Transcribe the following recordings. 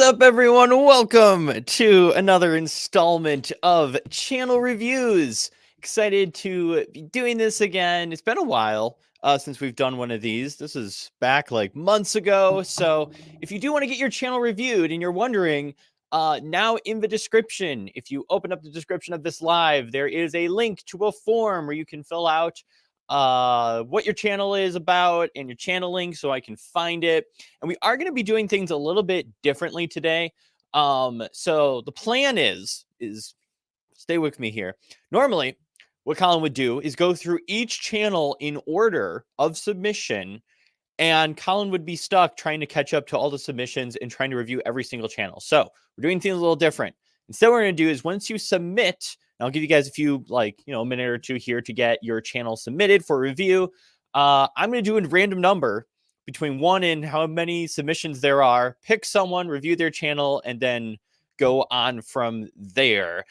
up, everyone? Welcome to another installment of Channel Reviews. Excited to be doing this again. It's been a while since we've done one of these. This is back like months ago. So if you do want to get your channel reviewed and you're wondering, now in the description, if you open up the description of this live, there is a link to a form where you can fill out what your channel is about and your channel link so I can find it. And we are going to be doing things a little bit differently today. So the plan is stay with me here. Normally, what Colin would do is go through each channel in order of submission, and Colin would be stuck trying to catch up to all the submissions and trying to review every single channel. So we're doing things a little different. Instead, what we're going to do is once you submit, and I'll give you guys a few, a minute or two here to get your channel submitted for review. I'm going to do a random number between 1 and how many submissions there are, pick someone, review their channel, and then go on from there.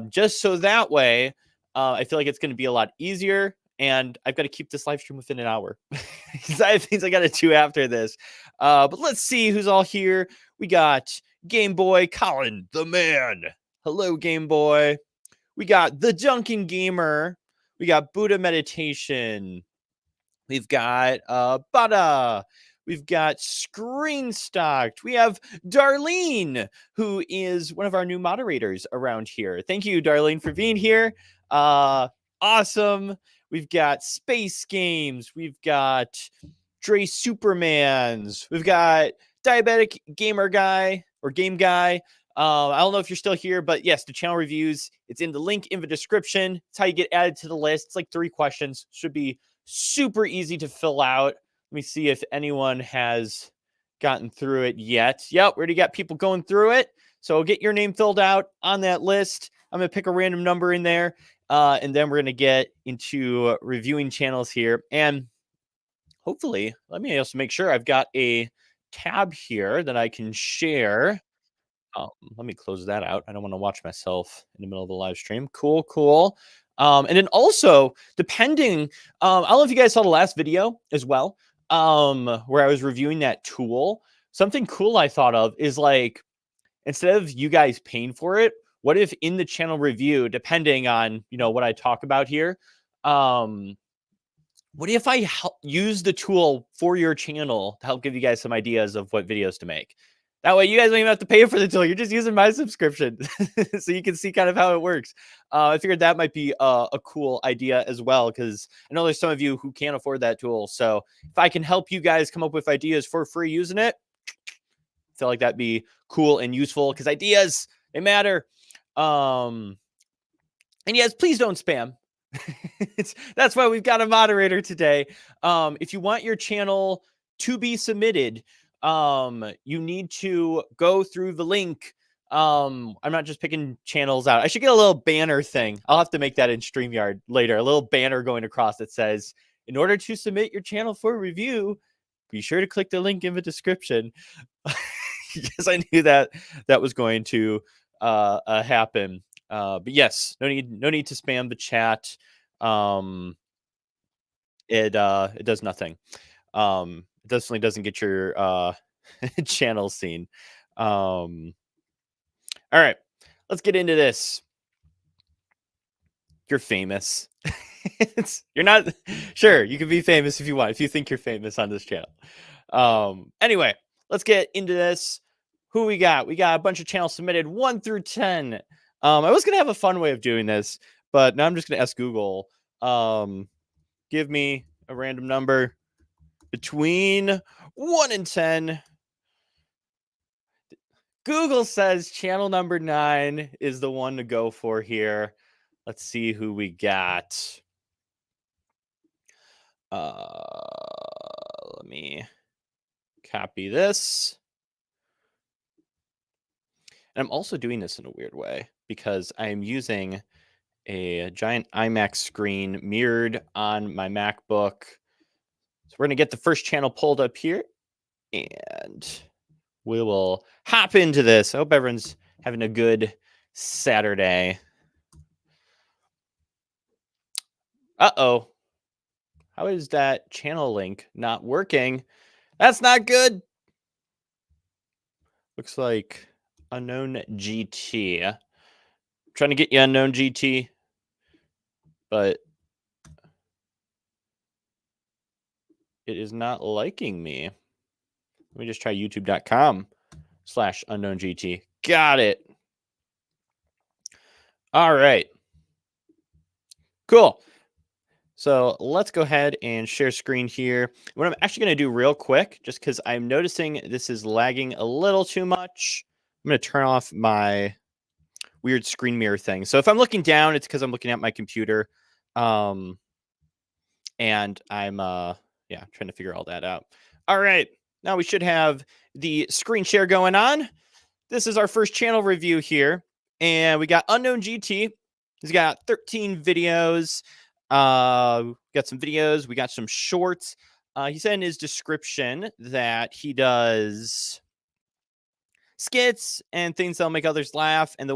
Just so that way, I feel like it's going to be a lot easier, and I've got to keep this live stream within an hour because I have things I got to do after this. But let's see who's all here. We got Game Boy Colin, the man. Hello, Game Boy. We got the Duncan Gamer. We got Buddha Meditation. We've got Bada. We've got Screenstocked. We have Darlene, who is one of our new moderators around here. Thank you, Darlene, for being here. Awesome. We've got Space Games. We've got Dre Supermans. We've got Diabetic Gamer Guy or Game Guy. I don't know if you're still here, but yes, the channel reviews, it's in the link in the description. It's how you get added to the list. It's like 3 questions. Should be super easy to fill out. Let me see if anyone has gotten through it yet. Yep, we already got people going through it. So get your name filled out on that list. I'm going to pick a random number in there, and then we're going to get into reviewing channels here. And hopefully, let me also make sure I've got a tab here that I can share. Let me close that out. I don't want to watch myself in the middle of the live stream. Cool. And then also, depending, I don't know if you guys saw the last video as well, where I was reviewing that tool. Something cool I thought of is like, instead of you guys paying for it, what if in the channel review, depending on, what I talk about here, what if I use the tool for your channel to help give you guys some ideas of what videos to make? That way, you guys don't even have to pay for the tool. You're just using my subscription. So you can see kind of how it works. I figured that might be a cool idea as well, because I know there's some of you who can't afford that tool. So if I can help you guys come up with ideas for free using it, I feel like that'd be cool and useful, because ideas, they matter. And yes, please don't spam. That's why we've got a moderator today. If you want your channel to be submitted, you need to go through the link. I'm not just picking channels out. I should get a little banner thing. I'll have to make that in StreamYard later. A little banner going across that says, in order to submit your channel for review, be sure to click the link in the description. Because I knew that was going to happen. But yes, no need to spam the chat. It does nothing. It definitely doesn't get your channel seen. All right, let's get into this. You're famous. You're not sure. You can be famous if you want, if you think you're famous on this channel. Anyway, let's get into this. Who we got? We got a bunch of channels submitted 1 through 10. I was gonna have a fun way of doing this, but now I'm just gonna ask Google. Give me a random number between 1 and 10. Google says channel number 9 is the one to go for here. Let's see who we got. Let me copy this. And I'm also doing this in a weird way because I am using a giant iMac screen mirrored on my MacBook. So we're going to get the first channel pulled up here, and we will hop into this. I hope everyone's having a good Saturday. Uh-oh. How is that channel link not working? That's not good. Looks like unknown GT. Trying to get you unknown GT, but it is not liking me. Let me just try youtube.com/unknown GT. Got it. All right. Cool. So let's go ahead and share screen here. What I'm actually going to do real quick, just because I'm noticing this is lagging a little too much, I'm going to turn off my weird screen mirror thing. So if I'm looking down, it's because I'm looking at my computer. And I'm trying to figure all that out. All right. Now we should have the screen share going on. This is our first channel review here. And we got Unknown GT. He's got 13 videos. Got some videos. We got some shorts. He said in his description that he does skits and things that'll make others laugh. And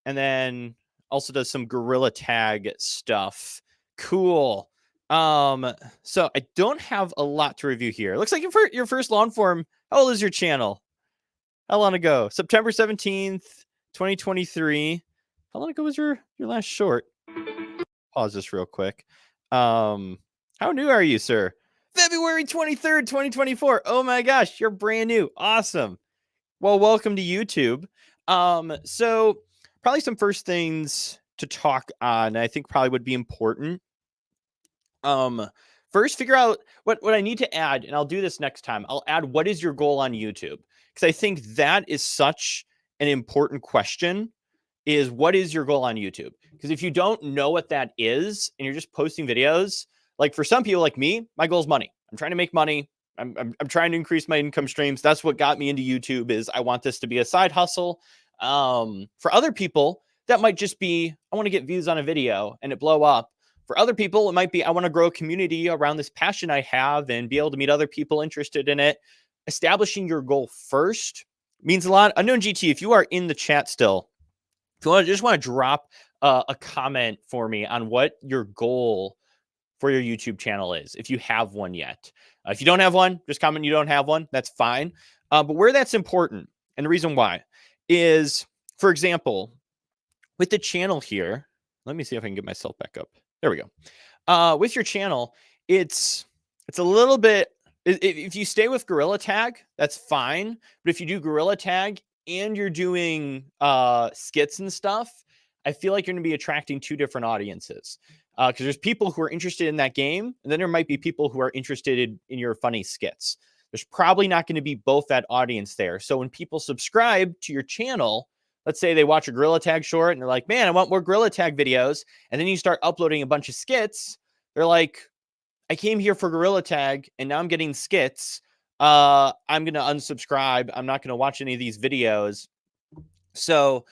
then also does some gorilla tag stuff. Cool. So I don't have a lot to review here. It looks like your first long form. How old is your channel? How long ago? September 17th, 2023. How long ago was your last short? Pause this real quick. How new are you, sir? February 23rd, 2024. Oh my gosh, you're brand new. Awesome. Well, welcome to YouTube. So probably some first things to talk on, I think probably would be important. First, figure out what I need to add, and I'll do this next time. I'll add what is your goal on YouTube, because I think that is such an important question. Is what is your goal on YouTube? Because if you don't know what that is and you're just posting videos, like for some people like me, my goal is money. I'm trying to make money. I'm trying to increase my income streams. That's what got me into YouTube. Is I want this to be a side hustle. For other people, that might just be I want to get views on a video and it blow up. For other people, it might be I want to grow a community around this passion I have and be able to meet other people interested in it. Establishing your goal first means a lot. Unknown GT, if you are in the chat still, if you just want to drop a comment for me on what your goal for your YouTube channel is, if you have one yet. If you don't have one, just comment you don't have one. That's fine. But where that's important, and the reason why, is, for example, with the channel here, let me see if I can get myself back up. There we go. With your channel, it's a little bit, if you stay with Gorilla Tag, that's fine. But if you do Gorilla Tag and you're doing skits and stuff, I feel like you're going to be attracting two different audiences. Because there's people who are interested in that game, and then there might be people who are interested in your funny skits. There's probably not going to be both that audience there. So when people subscribe to your channel, let's say they watch a Gorilla Tag short and they're like, man, I want more Gorilla Tag videos. And then you start uploading a bunch of skits. They're like, I came here for Gorilla Tag and now I'm getting skits. I'm going to unsubscribe. I'm not going to watch any of these videos. So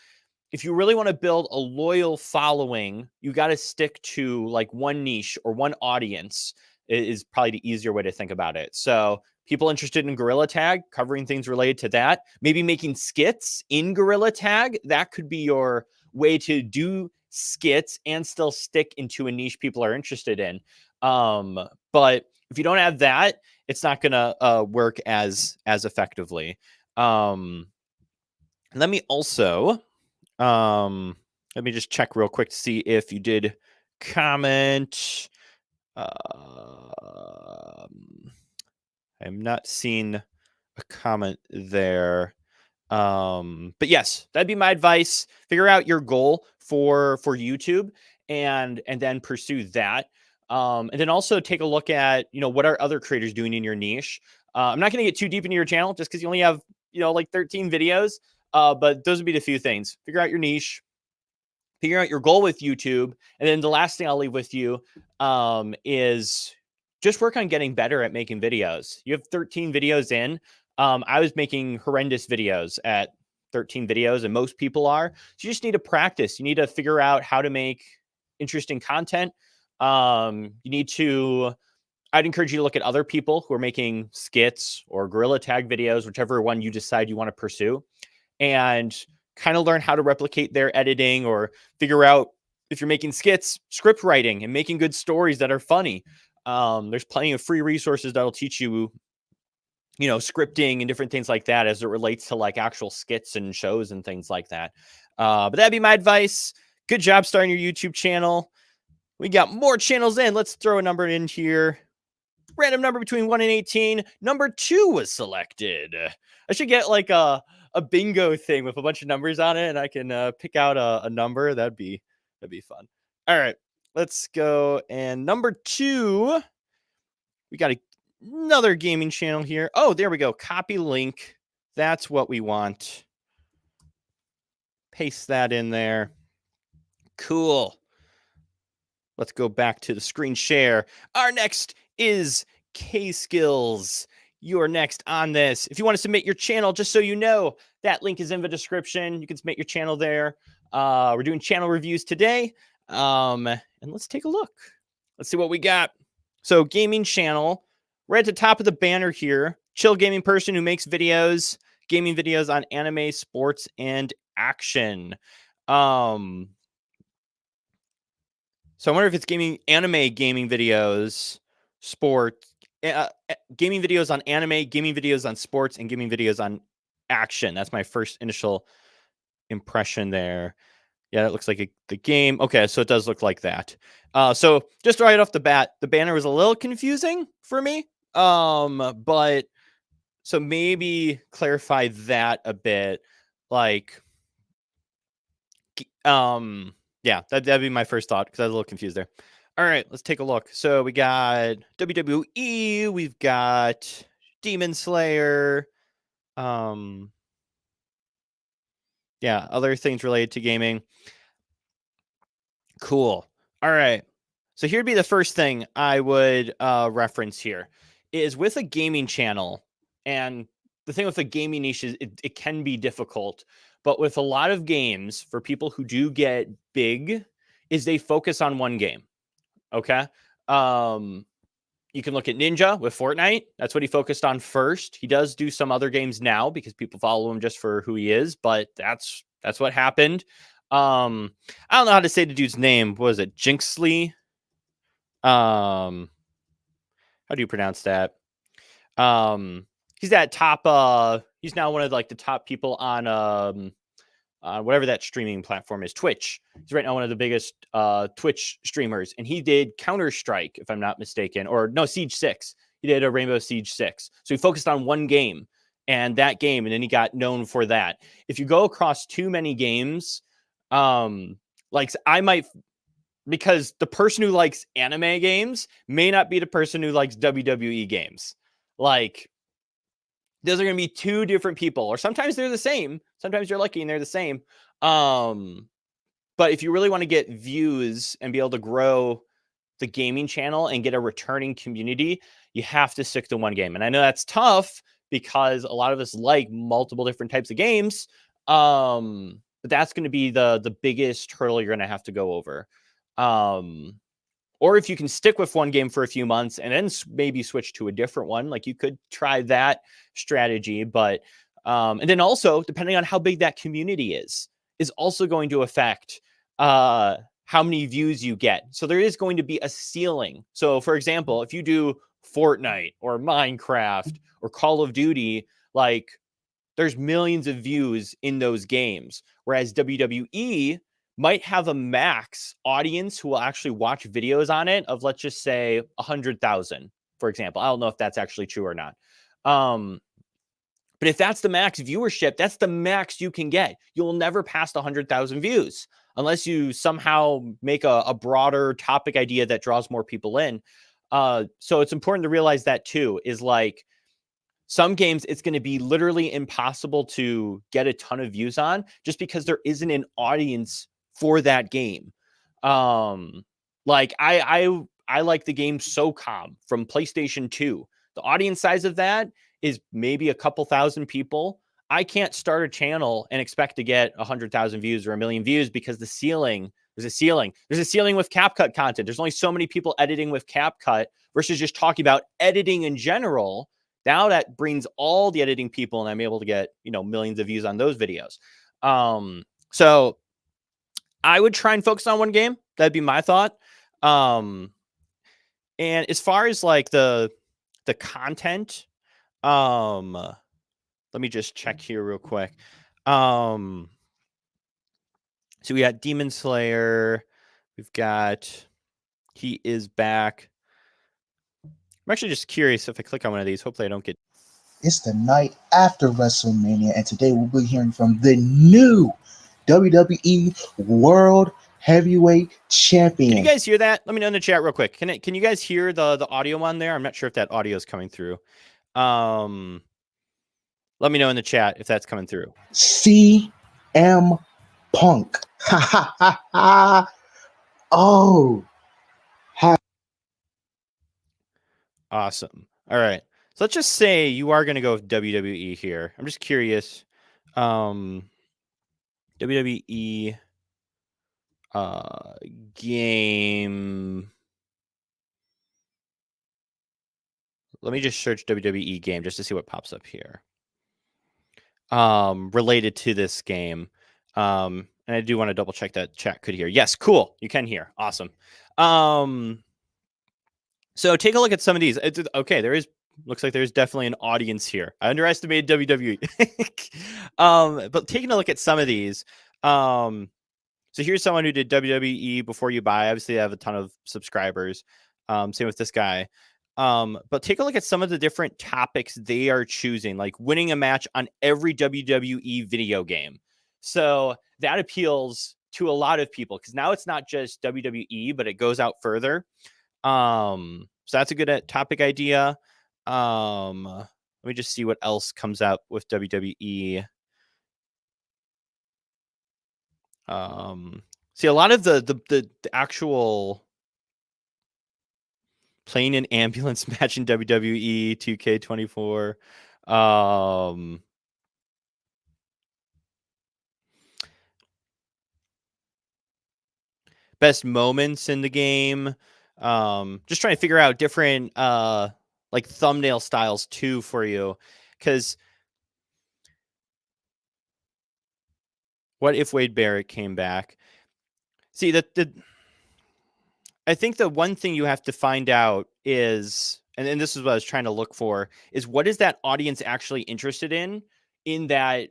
if you really want to build a loyal following, you got to stick to like one niche or one audience is probably the easier way to think about it. So people interested in Gorilla Tag, covering things related to that, maybe making skits in Gorilla Tag. That could be your way to do skits and still stick into a niche people are interested in. But if you don't have that, it's not going to work as effectively. Let me also... let me just check real quick to see if you did comment. I'm not seeing a comment there. But yes, that'd be my advice. Figure out your goal for YouTube and then pursue that. And then also take a look at, what are other creators doing in your niche? I'm not going to get too deep into your channel just because you only have, like 13 videos. But those would be the few things. Figure out your niche, figure out your goal with YouTube. And then the last thing I'll leave with you is just work on getting better at making videos. You have 13 videos in. I was making horrendous videos at 13 videos, and most people are. So you just need to practice. You need to figure out how to make interesting content. You need to... I'd encourage you to look at other people who are making skits or Gorilla Tag videos, whichever one you decide you want to pursue, and kind of learn how to replicate their editing, or figure out, if you're making skits, script writing and making good stories that are funny. There's plenty of free resources that'll teach you scripting and different things like that as it relates to like actual skits and shows and things like that. But that'd be my advice. Good job starting your YouTube channel. We got more channels in. Let's throw a number in here. Random number between 1 and 18. Number 2 was selected. I should get like a bingo thing with a bunch of numbers on it, and I can pick out a number. That'd be fun. All right, let's go. And number 2, we got another gaming channel here. Oh, there we go. Copy link. That's what we want. Paste that in there. Cool. Let's go back to the screen share. Our next is K-Skills. You are next on this. If you want to submit your channel, just so you know, that link is in the description. You can submit your channel there. We're doing channel reviews today. And let's take a look. Let's see what we got. So gaming channel, right at the top of the banner here, chill gaming person who makes videos, gaming videos on anime, sports, and action. So I wonder if it's anime gaming videos, sports, gaming videos on anime, gaming videos on sports, and gaming videos on action. That's my first initial impression there. Yeah, it looks like the game. Okay, so it does look like that. So just right off the bat, the banner was a little confusing for me. But so maybe clarify that a bit. Like, yeah, that'd be my first thought because I was a little confused there. All right, let's take a look. So we got WWE, we've got Demon Slayer, yeah, other things related to gaming. Cool. All right. So here'd be the first thing I would reference here is with a gaming channel. And the thing with the gaming niche is it can be difficult. But with a lot of games, for people who do get big, is they focus on one game. Okay. You can look at Ninja with Fortnite. That's what he focused on first. He does do some other games now because people follow him just for who he is, but that's what happened. I don't know how to say the dude's name. What was it? Jinxley? How do you pronounce that? He's that top he's now one of like the top people on whatever that streaming platform is, Twitch. He's right now one of the biggest Twitch streamers, and he did Counter-Strike, if I'm not mistaken, or no, Siege 6. He did a Rainbow Siege 6. So he focused on one game and that game, and then he got known for that. If you go across too many games, like I might, because the person who likes anime games may not be the person who likes WWE games. Like, those are going to be two different people, or sometimes they're the same. Sometimes you're lucky and they're the same. But if you really want to get views and be able to grow the gaming channel and get a returning community, you have to stick to one game. And I know that's tough because a lot of us like multiple different types of games. But that's going to be the biggest hurdle you're going to have to go over. Or if you can stick with one game for a few months and then maybe switch to a different one, like you could try that strategy. But and then also, depending on how big that community is also going to affect how many views you get. So there is going to be a ceiling. So for example, if you do Fortnite or Minecraft or Call of Duty, like there's millions of views in those games. Whereas WWE might have a max audience who will actually watch videos on it of, let's just say, 100,000, for example. I don't know if that's actually true or not. But if that's the max viewership, that's the max you can get. You'll never pass 100,000 views unless you somehow make a broader topic idea that draws more people in. So it's important to realize that too, is like some games, it's going to be literally impossible to get a ton of views on just because there isn't an audience for that game. Like I like the game SOCOM from PlayStation 2. The audience size of that is maybe a couple thousand people. I can't start a channel and expect to get 100,000 views or 1 million views because there's a ceiling with CapCut content. There's only so many people editing with CapCut versus just talking about editing in general. Now that brings all the editing people and I'm able to get, millions of views on those videos. So I would try and focus on one game. That'd be my thought. And as far as like the content, Let me just check here real quick. So we got Demon Slayer. We've got He Is Back. I'm actually just curious if I click on one of these. Hopefully I don't get... It's the night after WrestleMania, and today we'll be hearing from the new WWE World Heavyweight Champion. Can you guys hear that? Let me know in the chat real quick. Can you guys hear the audio on there? I'm not sure if that audio is coming through. Let me know in the chat if that's coming through. CM Punk. Ha ha ha ha. Oh. Awesome. All right. So let's just say you are going to go with WWE here. I'm just curious. WWE game. Let me just search WWE game just to see what pops up here. Related to this game. And I do want to double check that chat could hear. Yes, cool. You can hear. Awesome. So take a look at some of these. Okay, looks like there's definitely an audience here. I underestimated WWE. But taking a look at some of these. So here's someone who did WWE before you buy. Obviously, they have a ton of subscribers. Same with this guy. But take a look at some of the different topics they are choosing, like winning a match on every WWE video game. So that appeals to a lot of people because now it's not just WWE, but it goes out further. So that's a good topic idea. Let me just see what else comes out with WWE. See a lot of the actual plane and ambulance match in WWE 2K24. Best moments in the game. Just trying to figure out different like thumbnail styles too for you, because what if Wade Barrett came back? See I think the one thing you have to find out is, and this is what I was trying to look for, is what is that audience actually interested in that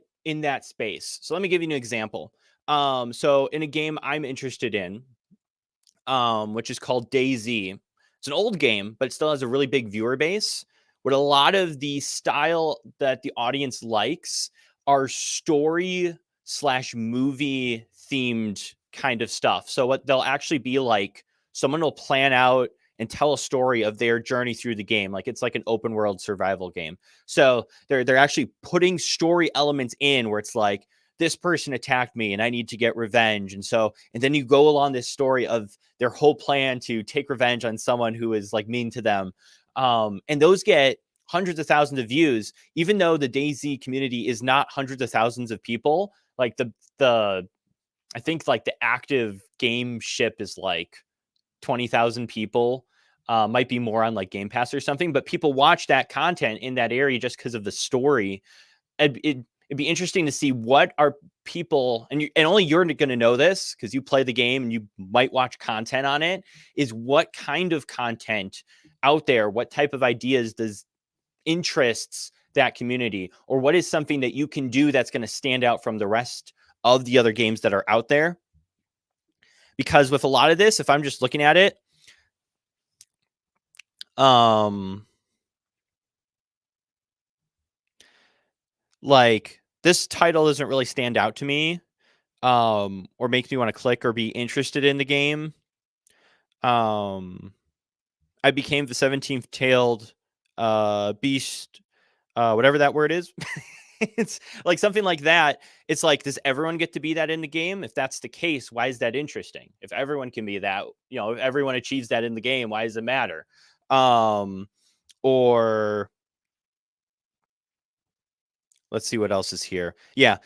space. So let me give you an example. So in a game I'm interested in, which is called DayZ. It's an old game, but it still has a really big viewer base. What a lot of the style that the audience likes are story / movie themed kind of stuff. So what they'll actually be like, someone will plan out and tell a story of their journey through the game. Like it's like an open world survival game. So they're actually putting story elements in where it's like, this person attacked me and I need to get revenge. And then you go along this story of their whole plan to take revenge on someone who is like mean to them. And those get hundreds of thousands of views, even though the DayZ community is not hundreds of thousands of people. Like I think like the active game ship is like 20,000 people. Might be more on like Game Pass or something, but people watch that content in that area just because of the story. It'd be interesting to see what are people, and only you're going to know this because you play the game and you might watch content on it, is what kind of content out there, what type of ideas does interests that community, or what is something that you can do that's going to stand out from the rest of the other games that are out there. Because with a lot of this, if I'm just looking at it, like this title doesn't really stand out to me, or make me want to click or be interested in the game. I became the 17th tailed beast, whatever that word is. It's like something like that. It's like, does everyone get to be that in the game? If that's the case, why is that interesting? If everyone can be that, if everyone achieves that in the game, why does it matter? Or let's see what else is here. Yeah.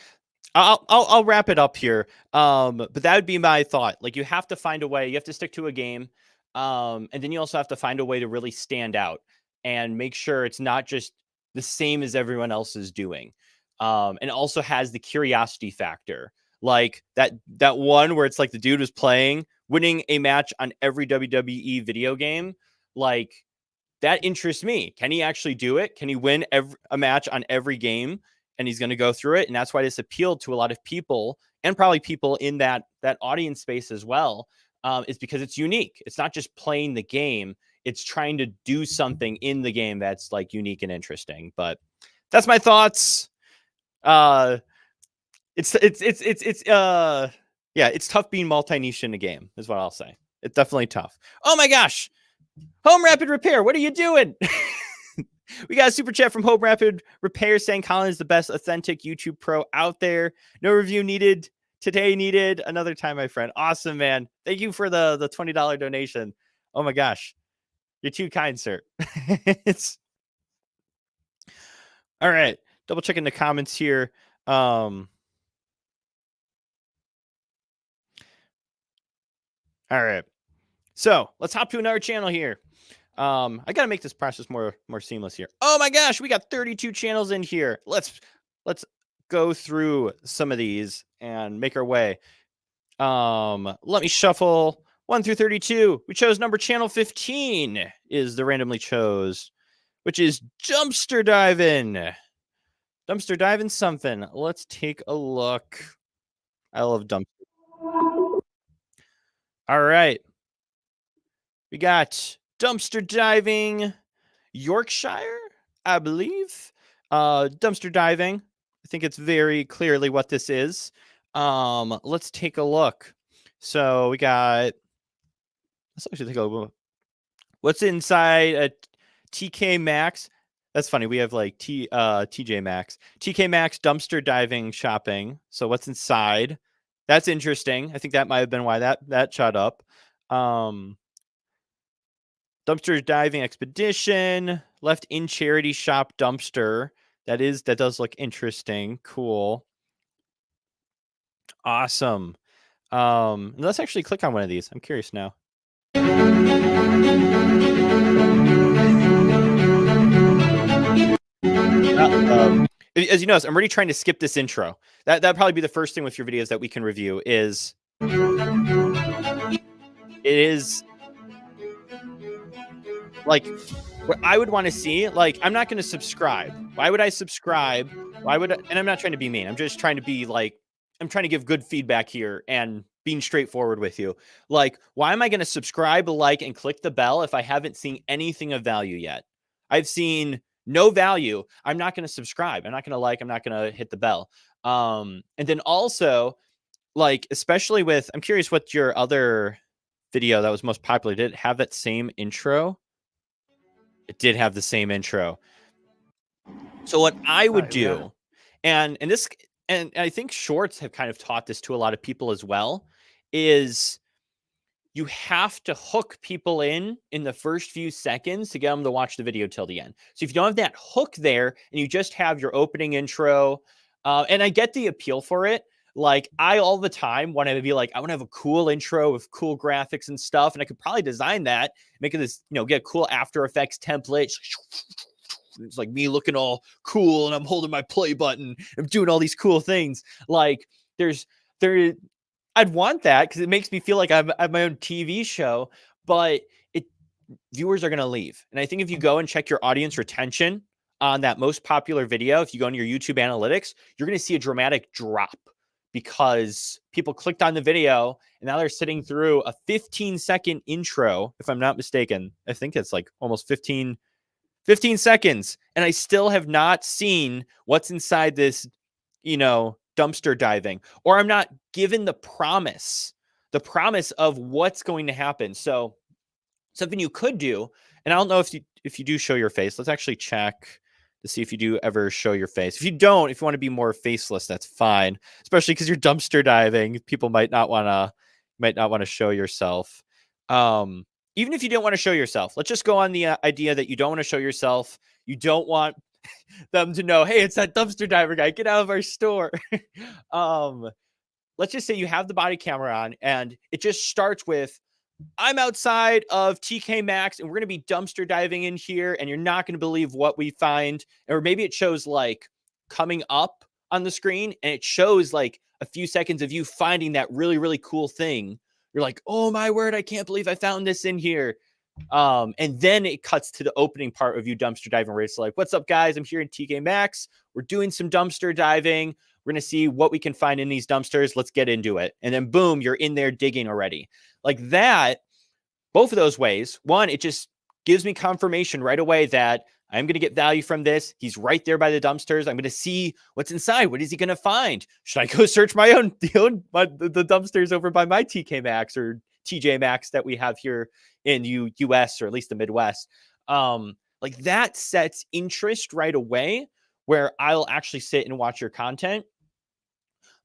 I'll wrap it up here. But that would be my thought. Like, you have to find a way. You have to stick to a game. And then you also have to find a way to really stand out and make sure it's not just the same as everyone else is doing. And also has the curiosity factor. Like that one where it's like the dude was winning a match on every WWE video game. Like, that interests me. Can he actually do it? Can he win a match on every game? And he's going to go through it. And that's why this appealed to a lot of people, and probably people in that audience space as well, is because it's unique. It's not just playing the game. It's trying to do something in the game that's like unique and interesting. But that's my thoughts. It's tough being multi-niche in a game, is what I'll say. It's definitely tough. Oh my gosh. Home Rapid Repair, what are you doing? We got a super chat from Home Rapid Repair saying Colin is the best authentic YouTube pro out there. No review needed. Today needed. Another time, my friend. Awesome, man. Thank you for the $20 donation. Oh my gosh. You're too kind, sir. It's all right. Double checking the comments here. All right. So let's hop to another channel here. I gotta make this process more seamless here. Oh my gosh, we got 32 channels in here. Let's go through some of these and make our way. Let me shuffle 1 through 32. We chose number channel 15 is the randomly chose, which is dumpster diving. Dumpster diving something. Let's take a look. I love dumpster. All right. We got dumpster diving Yorkshire, I believe. Dumpster diving. I think it's very clearly what this is. Let's take a look. So we got, let's actually take a look. What's inside a TK Maxx? That's funny. We have like TJ Maxx. TK Maxx dumpster diving shopping. So what's inside? That's interesting. I think that might have been why that shot up. Dumpster diving expedition, left in charity shop dumpster. That does look interesting. Cool. Awesome. Let's actually click on one of these. I'm curious now. As you notice, I'm already trying to skip this intro. That'd probably be the first thing with your videos that we can review is it is like what I would want to see. Like, I'm not going to subscribe. Why would I subscribe? And I'm not trying to be mean. I'm just trying to be like, I'm trying to give good feedback here and being straightforward with you. Like, why am I going to subscribe, like, and click the bell if I haven't seen anything of value yet? I've seen no value. I'm not going to subscribe. I'm not going to like, I'm not going to hit the bell. And then also, like, especially with, I'm curious what your other video that was most popular, did it have that same intro? It did have the same intro. So what I would do, and I think shorts have kind of taught this to a lot of people as well, is you have to hook people in the first few seconds to get them to watch the video till the end. So if you don't have that hook there and you just have your opening intro, and I get the appeal for it. Like, I all the time want to be like, I want to have a cool intro with cool graphics and stuff. And I could probably design that, make it this, get a cool After Effects template. It's like me looking all cool and I'm holding my play button. I'm doing all these cool things. Like, I'd want that because it makes me feel like I have my own TV show, but viewers are going to leave. And I think if you go and check your audience retention on that most popular video, if you go into your YouTube analytics, you're going to see a dramatic drop because people clicked on the video and now they're sitting through a 15-second intro. If I'm not mistaken, I think it's like almost 15 seconds. And I still have not seen what's inside this, dumpster diving, or I'm not given the promise of what's going to happen. So something you could do, and I don't know if you do show your face. Let's actually check to see if you do ever show your face. If you don't, if you want to be more faceless, that's fine. Especially because you're dumpster diving, people might not want to show yourself. Even if you don't want to show yourself, let's just go on the idea that you don't want to show yourself. You don't want them to know, hey, it's that dumpster diver guy. Get out of our store. Let's just say you have the body camera on and it just starts with, I'm outside of TK Maxx and we're going to be dumpster diving in here and you're not going to believe what we find. Or maybe it shows like coming up on the screen and it shows like a few seconds of you finding that really, really cool thing. You're like, oh my word, I can't believe I found this in here. And then it cuts to the opening part of you dumpster diving, where it's like, what's up, guys? I'm here in TK Maxx. We're doing some dumpster diving. We're going to see what we can find in these dumpsters. Let's get into it. And then boom, you're in there digging already. Like that, both of those ways. One, it just gives me confirmation right away that I'm going to get value from this. He's right there by the dumpsters. I'm going to see what's inside. What is he going to find? Should I go search my own the dumpsters over by my TK Maxx or TJ Maxx that we have here in US, or at least the Midwest? Like that sets interest right away, where I'll actually sit and watch your content.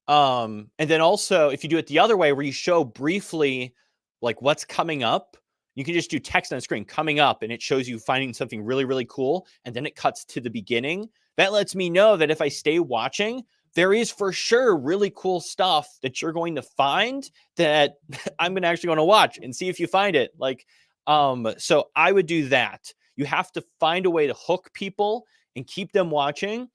And then also, if you do it the other way, where you show briefly like what's coming up, you can just do text on the screen coming up, and it shows you finding something really, really cool. And then it cuts to the beginning. That lets me know that if I stay watching, there is for sure really cool stuff that you're going to find that I'm going to actually want to watch and see if you find it. Like, so I would do that. You have to find a way to hook people and keep them watching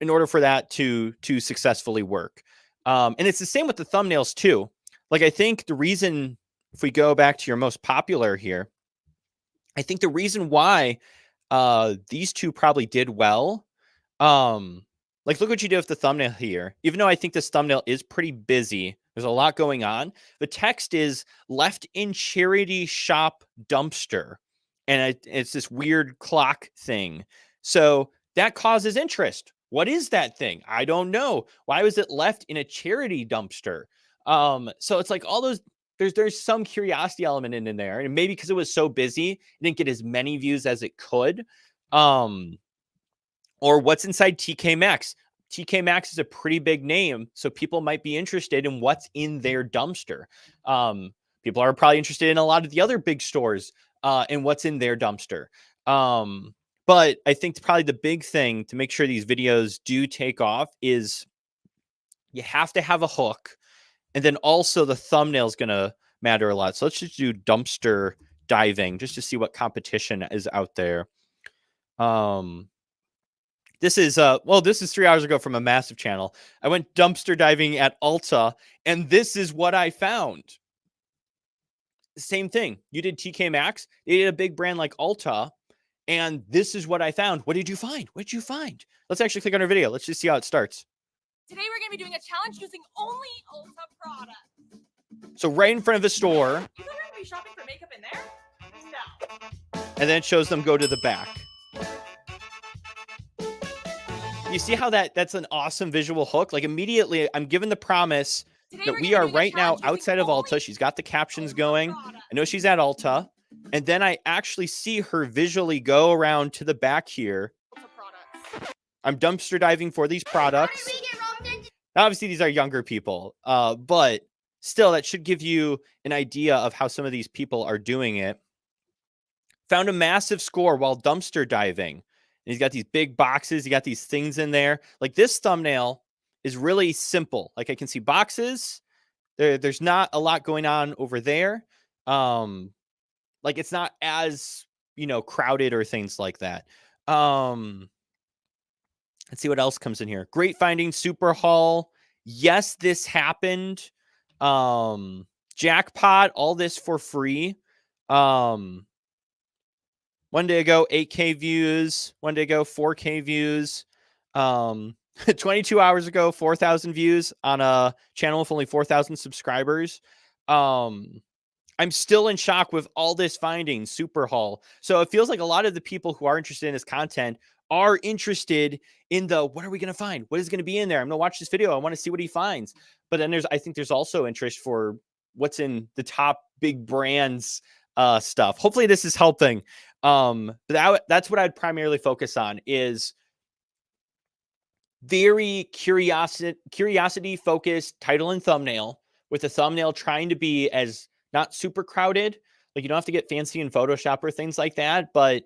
in order for that to successfully work. And it's the same with the thumbnails too. Like, I think the reason, if we go back to your most popular here, I think the reason why these two probably did well, like look what you did with the thumbnail here. Even though I think this thumbnail is pretty busy, there's a lot going on. The text is left in charity shop dumpster, and it's this weird clock thing. So that causes interest. What is that thing? I don't know. Why was it left in a charity dumpster? So it's like all those, there's some curiosity element in there. And maybe because it was so busy, it didn't get as many views as it could. Or what's inside TK Maxx? TK Maxx is a pretty big name, so people might be interested in what's in their dumpster. People are probably interested in a lot of the other big stores and what's in their dumpster. But I think probably the big thing to make sure these videos do take off is you have to have a hook. And then also the thumbnail is going to matter a lot. So let's just do dumpster diving just to see what competition is out there. This is this is 3 hours ago from a massive channel. I went dumpster diving at Ulta, and this is what I found. Same thing. You did TK Maxx. They did a big brand like Ulta, and this is what I found. What did you find? What did you find? Let's actually click on our video. Let's just see how it starts. Today we're going to be doing a challenge using only Ulta products. So right in front of the store. You don't have to be shopping for makeup in there? No. And then it shows them go to the back. You see how that's an awesome visual hook? Like immediately I'm given the promise that we are right now outside of Ulta. She's got the captions going. I know she's at Ulta. And then I actually see her visually go around to the back here. I'm dumpster diving for these products. Now, obviously, these are younger people, but still, that should give you an idea of how some of these people are doing it. Found a massive score while dumpster diving. And he's got these big boxes. He got these things in there. Like this thumbnail is really simple. Like I can see boxes. There's not a lot going on over there. Like it's not as, crowded or things like that. Let's see what else comes in here. Great finding, super haul. Yes, this happened. Jackpot, all this for free. 1 day ago, 8K views. 1 day ago, 4K views. 22 hours ago, 4,000 views on a channel with only 4,000 subscribers. I'm still in shock with all this finding, super haul. So it feels like a lot of the people who are interested in this content are interested in what are we going to find? What is going to be in there? I'm going to watch this video. I want to see what he finds. But then I think there's also interest for what's in the top big brands stuff. Hopefully this is helping. But that's what I'd primarily focus on is very curiosity focused title and thumbnail, with the thumbnail trying to be as not super crowded. Like you don't have to get fancy in Photoshop or things like that, but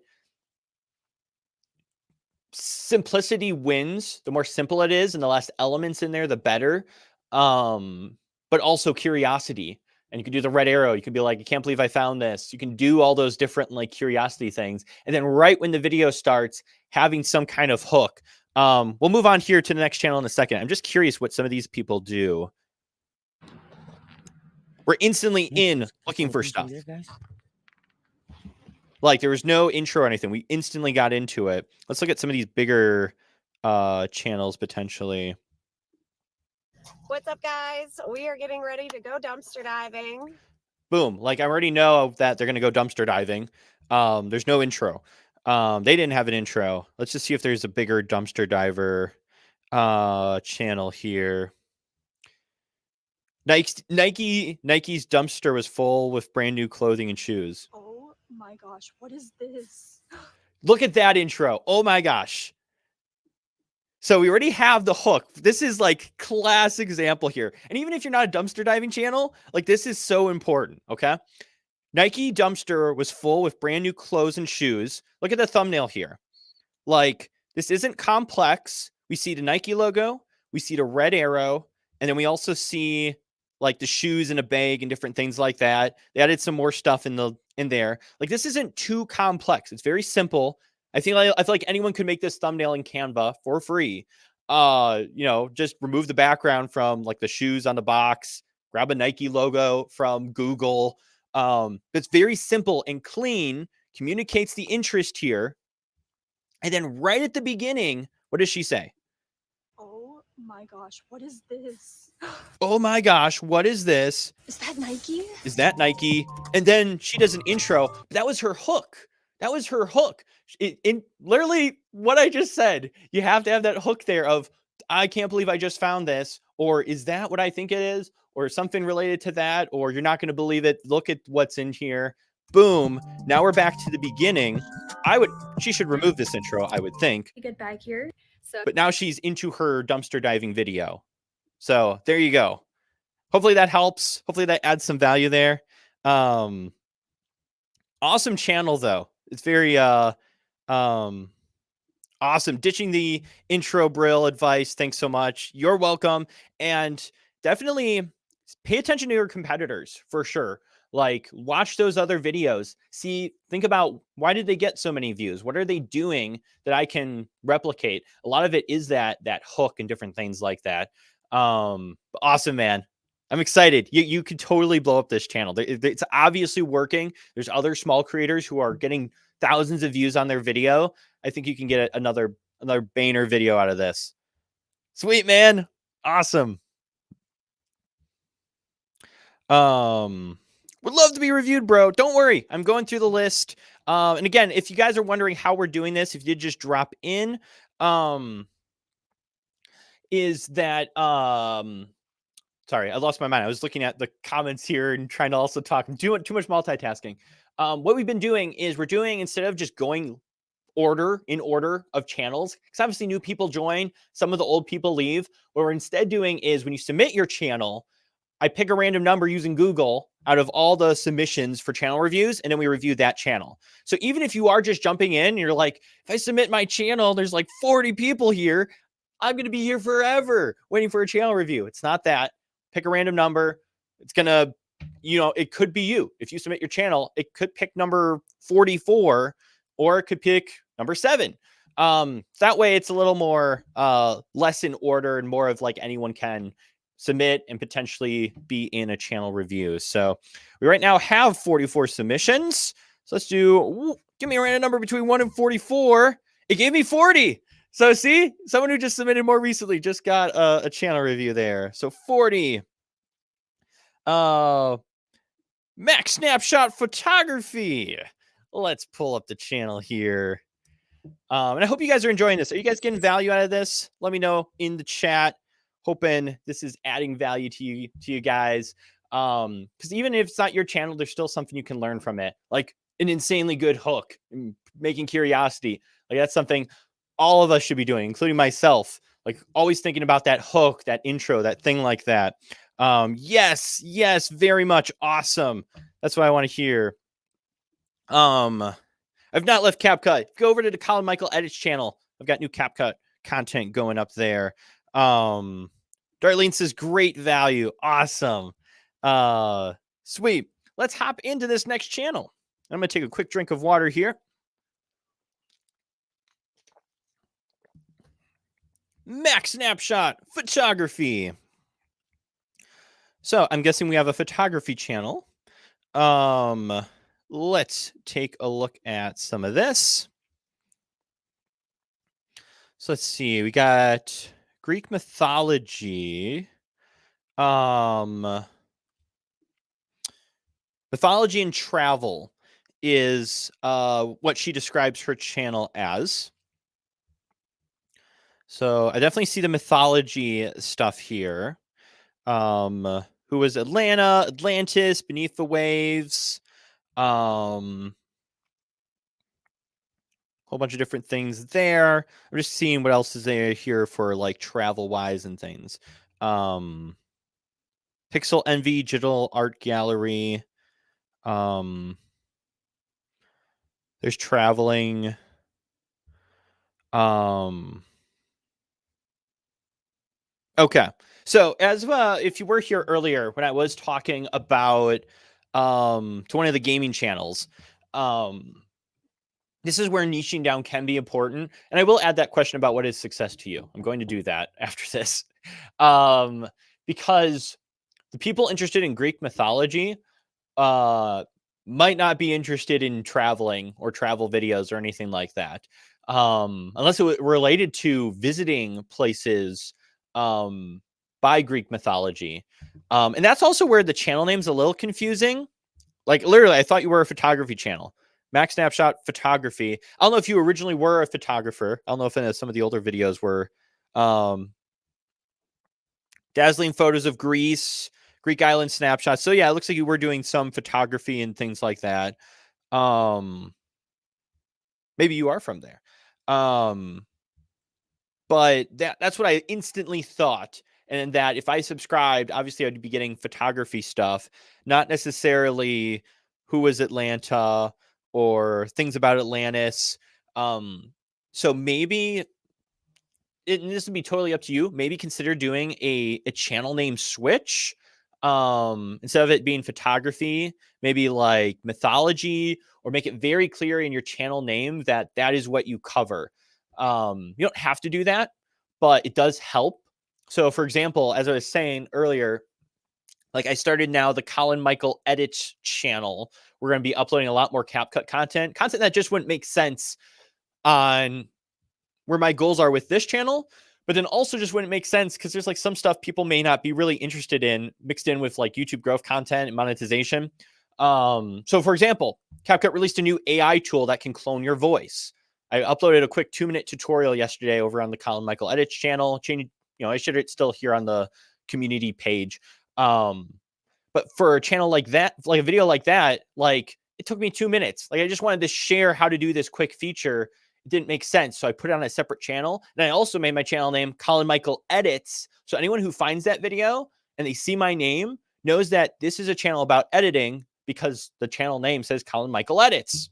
simplicity wins. The more simple it is and the less elements in there, the better. But also curiosity. And you can do the red arrow. You can be like, I can't believe I found this. You can do all those different like curiosity things. And then right when the video starts, having some kind of hook. We'll move on here to the next channel in a second. I'm just curious what some of these people do. We're instantly in looking for stuff. Like there was no intro or anything. We instantly got into it. Let's look at some of these bigger channels potentially. What's up, guys? We are getting ready to go dumpster diving. Boom. Like I already know that they're going to go dumpster diving. There's no intro. They didn't have an intro. Let's just see if there's a bigger dumpster diver channel here. Nike's dumpster was full with brand new clothing and shoes. Oh my gosh, what is this? Look at that intro. Oh my gosh. So we already have the hook. This is like class example here. And even if you're not a dumpster diving channel, like this is so important, okay? Nike dumpster was full with brand new clothes and shoes. Look at the thumbnail here. Like this isn't complex. We see the Nike logo, we see the red arrow, and then we also see like the shoes in a bag and different things like that. They added some more stuff in there. Like this isn't too complex. It's very simple. I feel like anyone could make this thumbnail in Canva for free. You know, just remove the background from like the shoes on the box, grab a Nike logo from Google. It's very simple and clean, communicates the interest here. And then right at the beginning, what does she say? Oh my gosh, what is this? Oh my gosh, what is this? Is that Nike? Is that Nike? And then she does an intro. But that was her hook. That was her hook. In literally what I just said, you have to have that hook there of, I can't believe I just found this. Or is that what I think it is? Or something related to that? Or you're not going to believe it. Look at what's in here. Boom. Now we're back to the beginning. She should remove this intro, I would think. Get back here. So But now she's into her dumpster diving video. So there you go. Hopefully that helps. Hopefully that adds some value there. Awesome channel though. It's very awesome. Ditching the intro Brill advice. Thanks so much. You're welcome. And definitely pay attention to your competitors for sure. Like watch those other videos. Think about why did they get so many views? What are they doing that I can replicate? A lot of it is that hook and different things like that. Awesome, man. I'm excited. You could totally blow up this channel. It's obviously working. There's other small creators who are getting thousands of views on their video. I think you can get another banger video out of this. Sweet, man. Awesome. Would love to be reviewed, bro. Don't worry. I'm going through the list. And again, if you guys are wondering how we're doing this, if you did just drop in, is that sorry, I lost my mind. I was looking at the comments here and trying to also talk. I'm doing too much multitasking. What we've been doing is we're doing, instead of just going in order of channels, because obviously new people join, some of the old people leave. What we're instead doing is when you submit your channel, I pick a random number using Google out of all the submissions for channel reviews, and then we review that channel. So even if you are just jumping in, and you're like, if I submit my channel, there's like 40 people here, I'm going to be here forever waiting for a channel review. It's not that. Pick a random number. It's going to, it could be you. If you submit your channel, it could pick number 44, or it could pick number 7. That way it's a little more less in order and more of like anyone can submit and potentially be in a channel review. So we right now have 44 submissions. So let's give me a random number between 1 and 44. It gave me 40. So see, someone who just submitted more recently just got a channel review there. So 40. Max Snapshot Photography. Let's pull up the channel here. And I hope you guys are enjoying this. Are you guys getting value out of this? Let me know in the chat. Hoping this is adding value to you guys. Because even if it's not your channel, there's still something you can learn from it. Like an insanely good hook, making curiosity. Like that's something all of us should be doing, including myself. Like always thinking about that hook, that intro, that thing like that. Yes, very much awesome. That's what I want to hear. I've not left CapCut. Go over to the Colin Michael Edits channel. I've got new CapCut content going up there. Darlene says great value. Awesome. Sweet. Let's hop into this next channel. I'm going to take a quick drink of water here. Max Snapshot Photography. So I'm guessing we have a photography channel. let's take a look at some of this. So let's see. We got Greek mythology. Mythology and travel is what she describes her channel as. So I definitely see the mythology stuff here. Who was Atlanta, Atlantis, Beneath the Waves, whole bunch of different things there. I'm just seeing what else is there here for like travel wise and things. Pixel Envy, Digital Art Gallery. There's traveling. Okay. So as if you were here earlier when I was talking about to one of the gaming channels, this is where niching down can be important. And I will add that question about what is success to you. I'm going to do that after this. Because the people interested in Greek mythology might not be interested in traveling or travel videos or anything like that. Unless it was related to visiting places by Greek mythology. And that's also where the channel name's a little confusing. Like literally, I thought you were a photography channel. Max Snapshot Photography. I don't know if you originally were a photographer. I don't know if some of the older videos were dazzling photos of Greece, Greek island snapshots. So yeah, it looks like you were doing some photography and things like that. Maybe you are from there. But that's what I instantly thought. And that if I subscribed, obviously I'd be getting photography stuff, not necessarily who was Atlanta or things about Atlantis. So maybe this would be totally up to you. Maybe consider doing a channel name switch. Instead of it being photography, maybe like mythology, or make it very clear in your channel name that that is what you cover. You don't have to do that, but it does help. So for example, as I was saying earlier, like I started now the Colin Michael Edits channel. We're going to be uploading a lot more CapCut content that just wouldn't make sense on where my goals are with this channel, but then also just wouldn't make sense because there's like some stuff people may not be really interested in mixed in with like YouTube growth content and monetization. So for example, CapCut released a new AI tool that can clone your voice. I uploaded a quick 2-minute tutorial yesterday over on the Colin Michael Edits channel. I should it's still here on the community page. But for a channel like that, like a video like that, like it took me 2 minutes. Like I just wanted to share how to do this quick feature. It didn't make sense. So I put it on a separate channel. And I also made my channel name Colin Michael Edits. So anyone who finds that video and they see my name knows that this is a channel about editing because the channel name says Colin Michael Edits.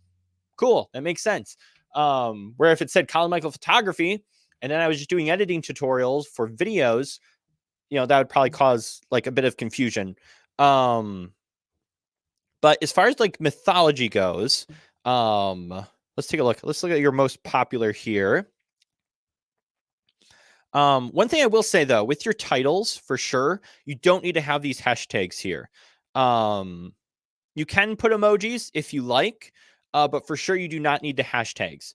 Cool. That makes sense. Where if it said Colin Michael Photography and then I was just doing editing tutorials for videos, that would probably cause like a bit of confusion. But as far as like mythology goes, let's take a look. Let's look at your most popular here. One thing I will say though, with your titles, for sure, you don't need to have these hashtags here. You can put emojis if you like, but for sure you do not need the hashtags.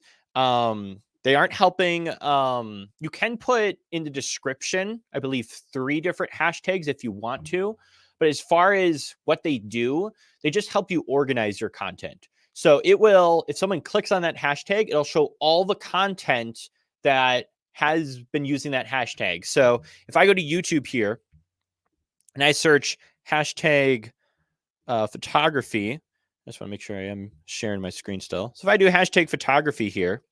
They aren't helping. You can put in the description, I believe, 3 different hashtags if you want to. But as far as what they do, they just help you organize your content. So it will, if someone clicks on that hashtag, it'll show all the content that has been using that hashtag. So if I go to YouTube here and I search hashtag photography, I just want to make sure I am sharing my screen still. So if I do hashtag photography here,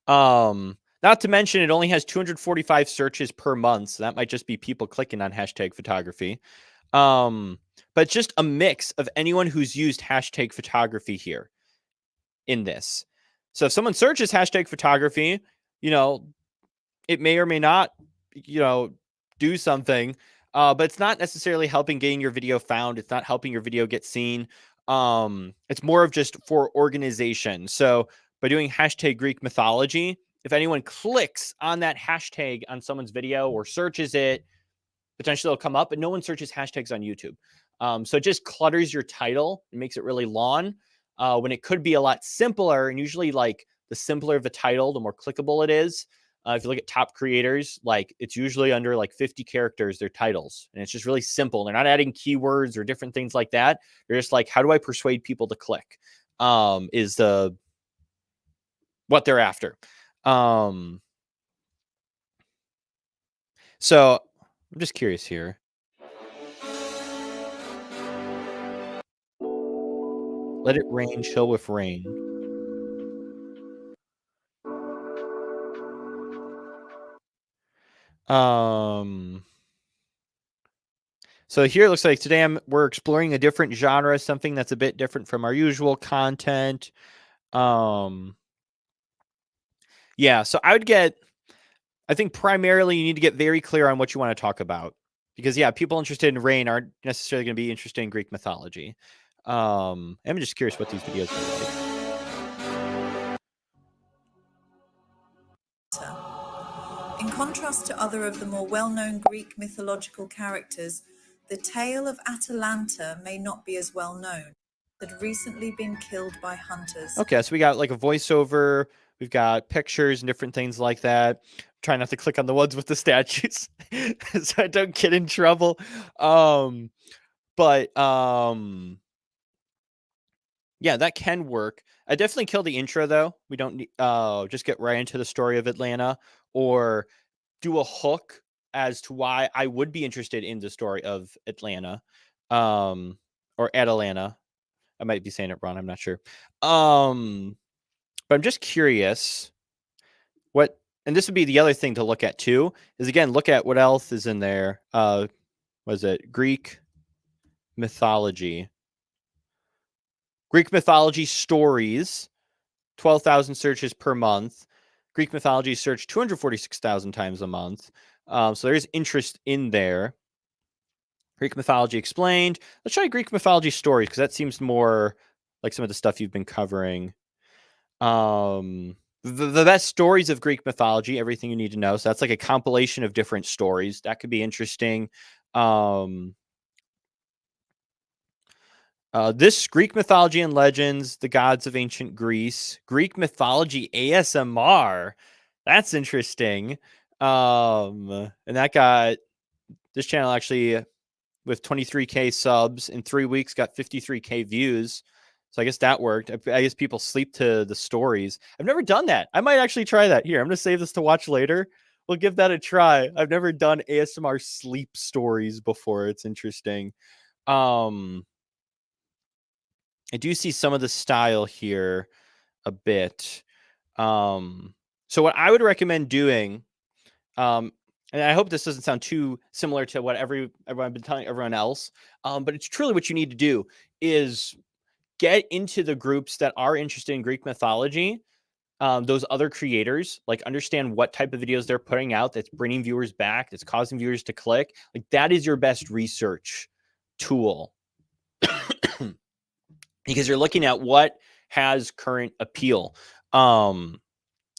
not to mention it only has 245 searches per month. So that might just be people clicking on hashtag photography. But it's just a mix of anyone who's used hashtag photography here in this. So if someone searches hashtag photography, it may or may not, do something, but it's not necessarily helping getting your video found. It's not helping your video get seen. It's more of just for organization. So by doing hashtag Greek mythology, if anyone clicks on that hashtag on someone's video or searches it, potentially it'll come up, but no one searches hashtags on YouTube. So it just clutters your title and makes it really long when it could be a lot simpler. And usually like the simpler the title, the more clickable it is. If you look at top creators, like it's usually under like 50 characters, their titles. And it's just really simple. They're not adding keywords or different things like that. They're just like, how do I persuade people to click? Is what they're after. So I'm just curious here. Let it rain, chill with rain. So here it looks like today we're exploring a different genre, something that's a bit different from our usual content. Yeah, so I think primarily you need to get very clear on what you want to talk about. Because yeah, people interested in rain aren't necessarily going to be interested in Greek mythology. I'm just curious what these videos are like. In contrast to other of the more well-known Greek mythological characters, the tale of Atalanta may not be as well known. It had recently been killed by hunters. Okay, so we got like a voiceover, we've got pictures and different things like that. Try not to click on the ones with the statues so I don't get in trouble. Yeah, that can work. I definitely kill the intro though. We don't need just get right into the story of Atlanta, or do a hook as to why I would be interested in the story of Atlanta, or Atalanta. I might be saying it wrong. I'm not sure. But I'm just curious what, and this would be the other thing to look at too, is again, look at what else is in there. Was it Greek mythology? Greek mythology stories, 12,000 searches per month. Greek mythology searched 246,000 times a month. So there's interest in there. Greek mythology explained. Let's try Greek mythology stories because that seems more like some of the stuff you've been covering. The best stories of Greek mythology, everything you need to know. So that's like a compilation of different stories. That could be interesting. This Greek mythology and legends, the gods of ancient Greece, Greek mythology ASMR. That's interesting. And that got this channel actually with 23K subs in 3 weeks, got 53K views. So I guess that worked. I guess people sleep to the stories. I've never done that. I might actually try that. Here, I'm going to save this to watch later. We'll give that a try. I've never done ASMR sleep stories before. It's interesting. I do see some of the style here a bit. So what I would recommend doing, and I hope this doesn't sound too similar to what everyone been telling everyone else, but it's truly what you need to do is get into the groups that are interested in Greek mythology, those other creators, like understand what type of videos they're putting out that's bringing viewers back, that's causing viewers to click. Like that is your best research tool. Because you're looking at what has current appeal,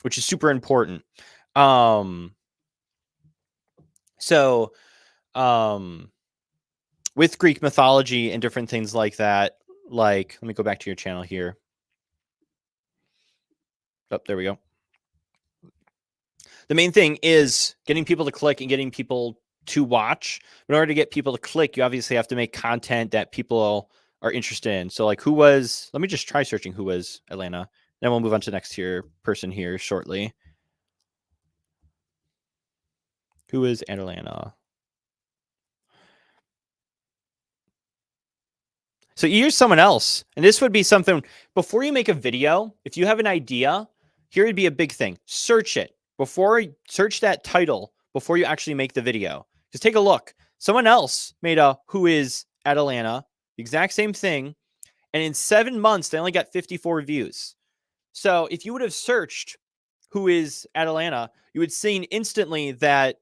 which is super important. So with Greek mythology and different things like that, like, let me go back to your channel here. Oh, there we go. The main thing is getting people to click and getting people to watch. In order to get people to click, you obviously have to make content that people are interested in. So like let me just try searching who was Atlanta. Then we'll move on to the next person here shortly. Who is Atlanta? So here's someone else. And this would be something, before you make a video, if you have an idea, here would be a big thing. Search it. Search that title before you actually make the video. Just take a look. Someone else made a Who is Atlanta, the exact same thing. And in 7 months, they only got 54 views. So if you would have searched Who is Atlanta, you would see instantly that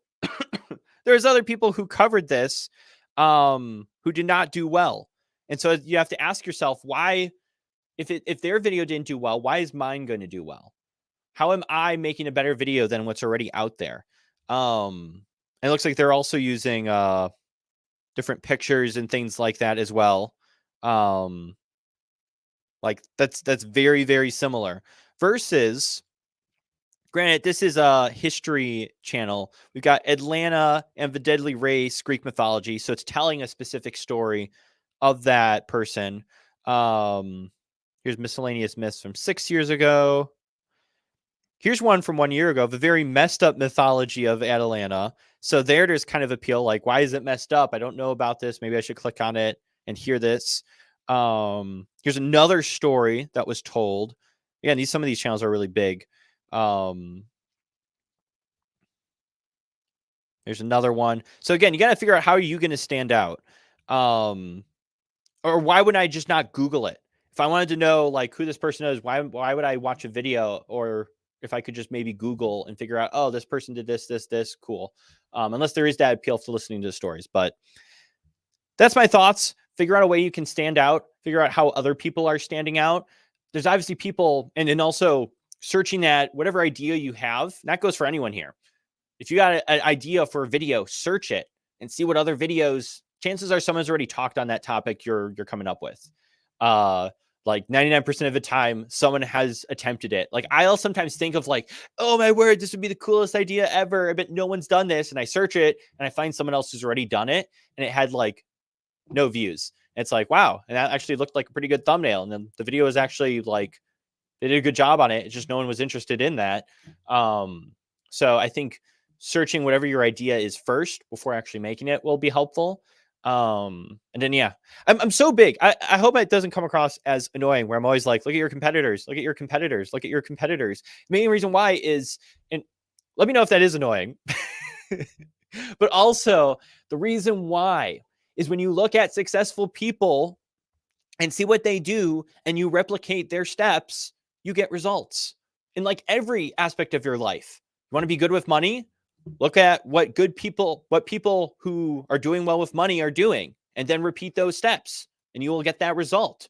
there's other people who covered this who did not do well. And so you have to ask yourself, why, if their video didn't do well, why is mine going to do well? How am I making a better video than what's already out there? It looks like they're also using different pictures and things like that as well. Like that's very, very similar. Versus, granted, this is a history channel. We've got Atlanta and the Deadly Race, Greek mythology. So it's telling a specific story of that person. Here's miscellaneous myths from 6 years ago. Here's one from 1 year ago, the very messed up mythology of Atlanta. So there's kind of appeal, like, why is it messed up? I don't know about this. Maybe I should click on it and hear this. Here's another story that was told. Again, some of these channels are really big. There's another one. So again, you got to figure out, how are you going to stand out? Or why would I just not Google it? If I wanted to know like who this person is, why would I watch a video? Or if I could just maybe Google and figure out, oh, this person did this, cool. Unless there is that appeal to listening to the stories. But that's my thoughts. Figure out a way you can stand out. Figure out how other people are standing out. There's obviously people, and then also searching at whatever idea you have. And that goes for anyone here. If you got an idea for a video, search it and see what other videos. Chances are someone's already talked on that topic you're coming up with. Like 99% of the time, someone has attempted it. Like I'll sometimes think of like, oh my word, this would be the coolest idea ever. I bet no one's done this. And I search it and I find someone else who's already done it. And it had like no views. And it's like, wow. And that actually looked like a pretty good thumbnail. And then the video was actually like, they did a good job on it. It's just no one was interested in that. So I think searching whatever your idea is first before actually making it will be helpful. And then, yeah, I'm so big. I hope it doesn't come across as annoying where I'm always like, look at your competitors, look at your competitors, look at your competitors. The main reason why is, and let me know if that is annoying, but also the reason why is when you look at successful people and see what they do and you replicate their steps, you get results in like every aspect of your life. You want to be good with money? Look at what people who are doing well with money are doing, and then repeat those steps and you will get that result.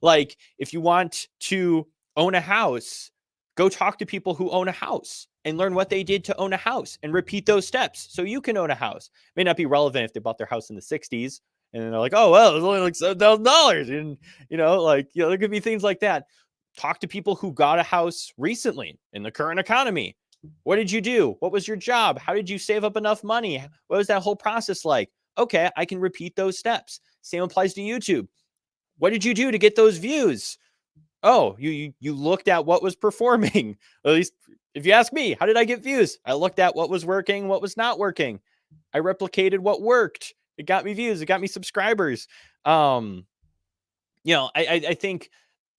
Like if you want to own a house, go talk to people who own a house and learn what they did to own a house and repeat those steps so you can own a house. It may not be relevant if they bought their house in the 60s and then they're like, oh, well, it's only like $7,000. And, there could be things like that. Talk to people who got a house recently in the current economy. What did you do? What was your job? How did you save up enough money? What was that whole process like? Okay, I can repeat those steps. Same applies to YouTube. What did you do to get those views? Oh, you looked at what was performing. At least if you ask me, how did I get views? I looked at what was working, what was not working. I replicated what worked. It got me views. It got me subscribers. I think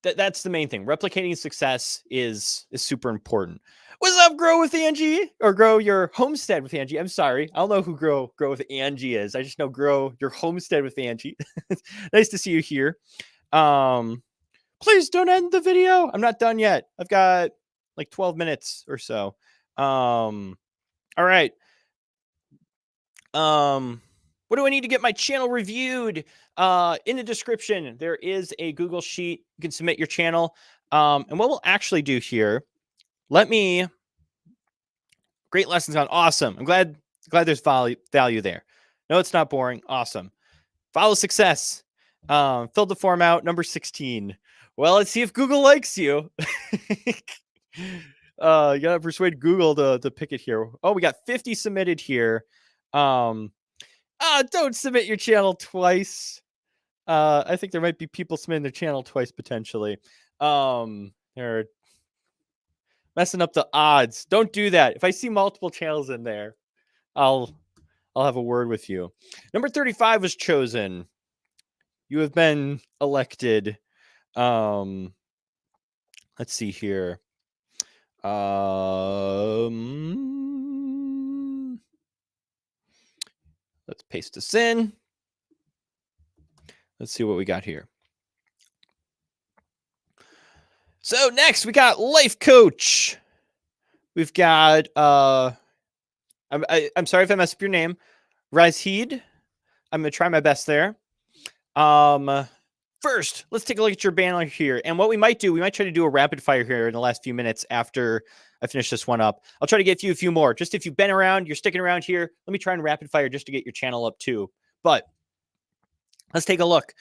that's the main thing. Replicating success is super important. What's up, Grow with Angie? Or Grow Your Homestead with Angie. I'm sorry. I don't know who Grow with Angie is. I just know Grow Your Homestead with Angie. Nice to see you here. Please don't end the video. I'm not done yet. I've got like 12 minutes or so. All right. What do I need to get my channel reviewed? In the description, there is a Google Sheet. You can submit your channel. And what we'll actually do here, great lessons on awesome. I'm glad there's value there. No, it's not boring. Awesome. Follow success. Filled the form out. Number 16. Well, let's see if Google likes you. You gotta persuade Google to pick it here. Oh, we got 50 submitted here. Don't submit your channel twice. I think there might be people submitting their channel twice potentially. They're messing up the odds. Don't do that. If I see multiple channels in there, I'll have a word with you. Number 35 was chosen. You have been elected. Let's see here. Let's paste this in. Let's see what we got here. So next we got life coach. We've got I'm sorry if I messed up your name, Razheed. I'm gonna try my best there. First, let's take a look at your banner here. And what we might do, we might try to do a rapid fire here in the last few minutes after I finish this one up. I'll try to get you a few more. Just if you've been around, you're sticking around here, let me try and rapid fire just to get your channel up too But let's take a look.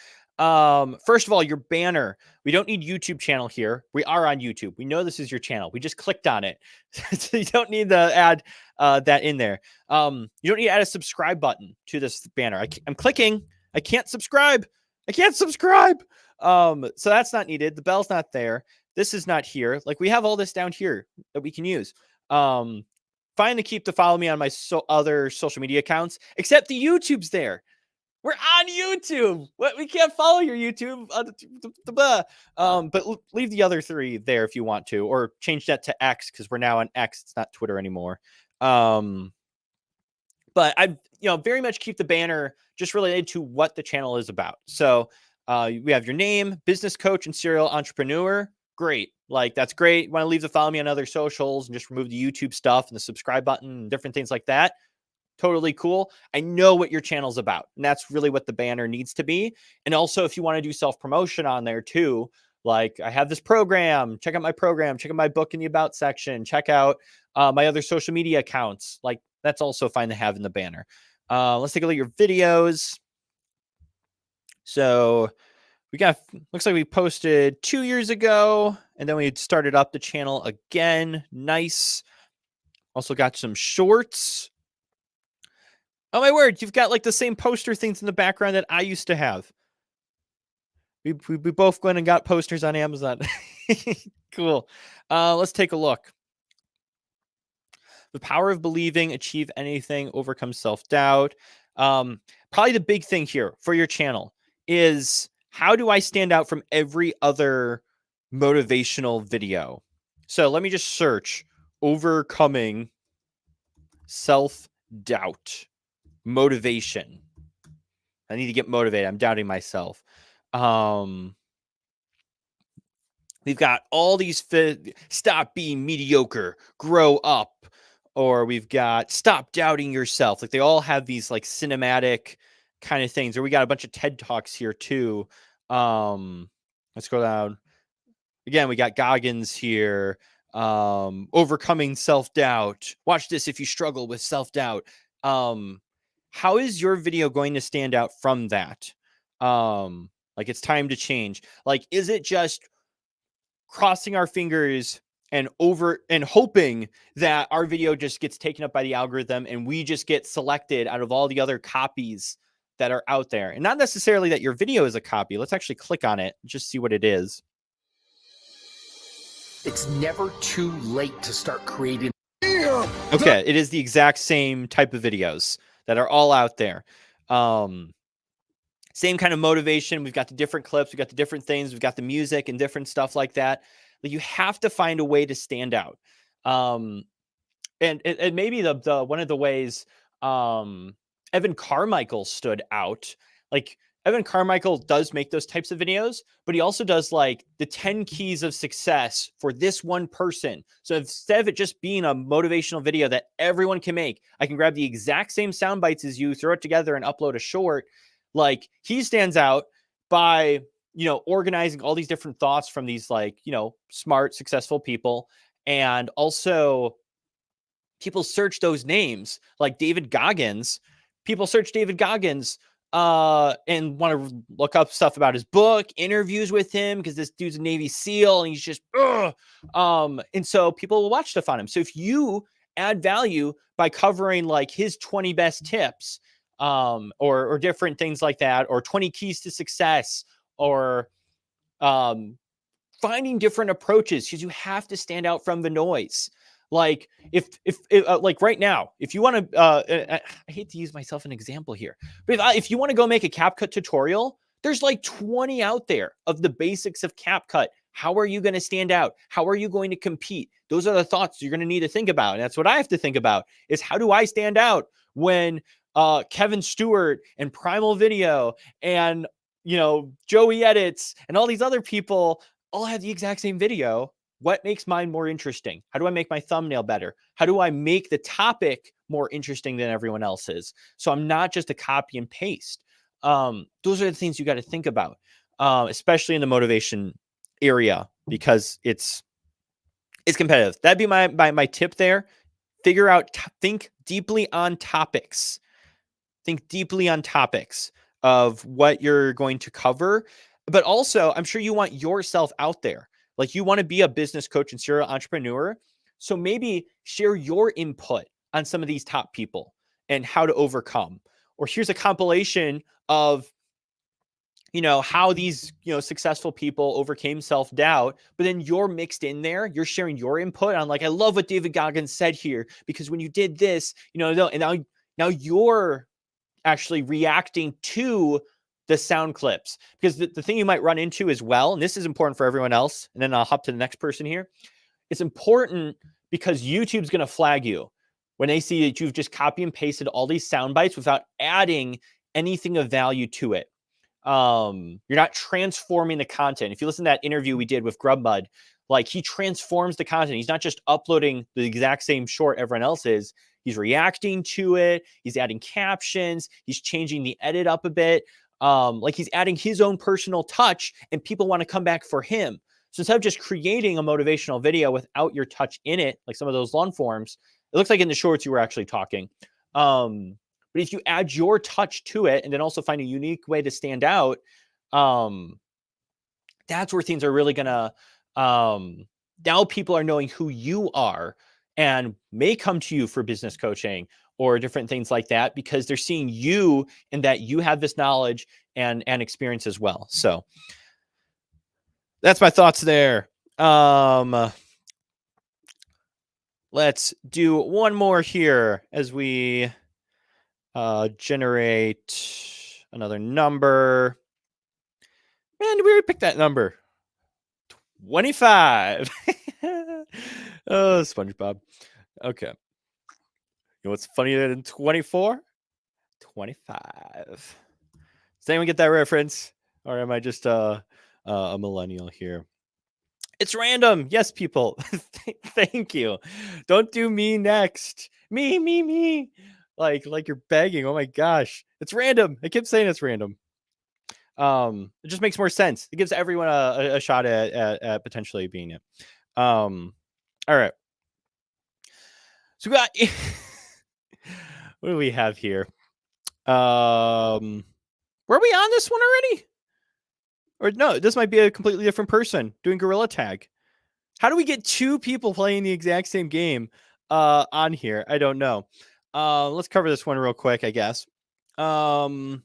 First of all, your banner. We don't need YouTube channel here. We are on YouTube. We know this is your channel. We just clicked on it. So you don't need to add that in there. You don't need to add a subscribe button to this banner. I'm clicking. I can't subscribe. I can't subscribe. So that's not needed. The bell's not there. This is not here. Like, we have all this down here that we can use. Fine to keep to follow me on my other social media accounts, except the YouTube's there. We're on YouTube. What? We can't follow your YouTube. But leave the other 3 there if you want to, or change that to X, because we're now on X. It's not Twitter anymore. But I, very much keep the banner just related to what the channel is about. So we have your name, business coach, and serial entrepreneur. Great. Like, that's great. You want to leave the follow me on other socials and just remove the YouTube stuff and the subscribe button and different things like that. Totally cool. I know what your channel's about, and that's really what the banner needs to be. And also, if you want to do self-promotion on there too, like, I have this program, check out my program, check out my book in the about section, check out my other social media accounts. Like, that's also fine to have in the banner. Let's take a look at your videos. So looks like we posted 2 years ago, and then we started up the channel again. Nice. Also got some shorts. Oh my word, you've got like the same poster things in the background that I used to have. We both went and got posters on Amazon. Cool. Let's take a look. The power of believing, achieve anything, overcome self-doubt. Probably the big thing here for your channel is, how do I stand out from every other motivational video? So let me just search overcoming self-doubt. Motivation. I need to get motivated. I'm doubting myself. We've got all these stop being mediocre, grow up, or we've got stop doubting yourself. Like, they all have these like cinematic kind of things. Or we got a bunch of TED Talks here too. Let's go down. Again, we got Goggins here. Overcoming self-doubt. Watch this if you struggle with self-doubt. How is your video going to stand out from that? Like, it's time to change. Like, is it just crossing our fingers and hoping that our video just gets taken up by the algorithm and we just get selected out of all the other copies that are out there? And not necessarily that your video is a copy. Let's actually click on it, just see what it is. It's never too late to start creating. Okay, it is the exact same type of videos that are all out there. Same kind of motivation. We've got the different clips. We've got the different things. We've got the music and different stuff like that. Like, you have to find a way to stand out. And maybe the one of the ways Evan Carmichael stood out. Like, Evan Carmichael does make those types of videos, but he also does like the 10 keys of success for this one person. So instead of it just being a motivational video that everyone can make, I can grab the exact same sound bites as you, throw it together, and upload a short. Like, he stands out by, organizing all these different thoughts from these, like, smart, successful people. And also, people search those names, like David Goggins. People search David Goggins and want to look up stuff about his book, interviews with him, because this dude's a Navy SEAL and he's just, and so people will watch stuff on him. So if you add value by covering like his 20 best tips, or different things like that, or 20 keys to success, or finding different approaches, because you have to stand out from the noise. Like, if like right now, if you want to, I hate to use myself an example here, but if you want to go make a CapCut tutorial, there's like 20 out there of the basics of CapCut. How are you going to stand out? How are you going to compete? Those are the thoughts you're going to need to think about. And that's what I have to think about, is how do I stand out when Kevin Stewart and Primal Video and, Joey Edits and all these other people all have the exact same video? What makes mine more interesting? How do I make my thumbnail better? How do I make the topic more interesting than everyone else's? So I'm not just a copy and paste. Those are the things you got to think about, especially in the motivation area, because it's competitive. That'd be my tip there. Figure out, think deeply on topics. think deeply on topics of what you're going to cover. But also, I'm sure you want yourself out there. Like, you want to be a business coach and serial entrepreneur. So maybe share your input on some of these top people and how to overcome. Or here's a compilation of, you know, how these, you know, successful people overcame self-doubt, but then you're mixed in there. You're sharing your input on, like, I love what David Goggins said here, because when you did this, you know, and now you're actually reacting to the sound clips. Because the thing you might run into as well, and this is important for everyone else, and then I'll hop to the next person here. It's important because YouTube's going to flag you when they see that you've just copy and pasted all these sound bites without adding anything of value to it. You're not transforming the content. If you listen to that interview we did with Grubbud, like, he transforms the content. He's not just uploading the exact same short everyone else is. He's reacting to it. He's adding captions. He's changing the edit up a bit. Like, he's adding his own personal touch, and people want to come back for him. So instead of just creating a motivational video without your touch in it, like some of those long forms, it looks like in the shorts you were actually talking. But if you add your touch to it and then also find a unique way to stand out, that's where things are really gonna, now people are knowing who you are and may come to you for business coaching or different things like that, because they're seeing you and that you have this knowledge and experience as well. So that's my thoughts there. Let's do one more here as we generate another number. Man, we already picked that number. 25. Oh, SpongeBob. Okay. You know what's funnier than 24? 25. Does anyone get that reference? Or am I just a millennial here? It's random. Yes, people. Thank you. Don't do me next. Me. Like you're begging. Oh my gosh. It's random. I keep saying it's random. It just makes more sense. It gives everyone a shot at potentially being it. All right. So we got what do we have here? Were we on this one already? Or no, this might be a completely different person doing Gorilla Tag. How do we get two people playing the exact same game on here? I don't know. Let's cover this one real quick, I guess. And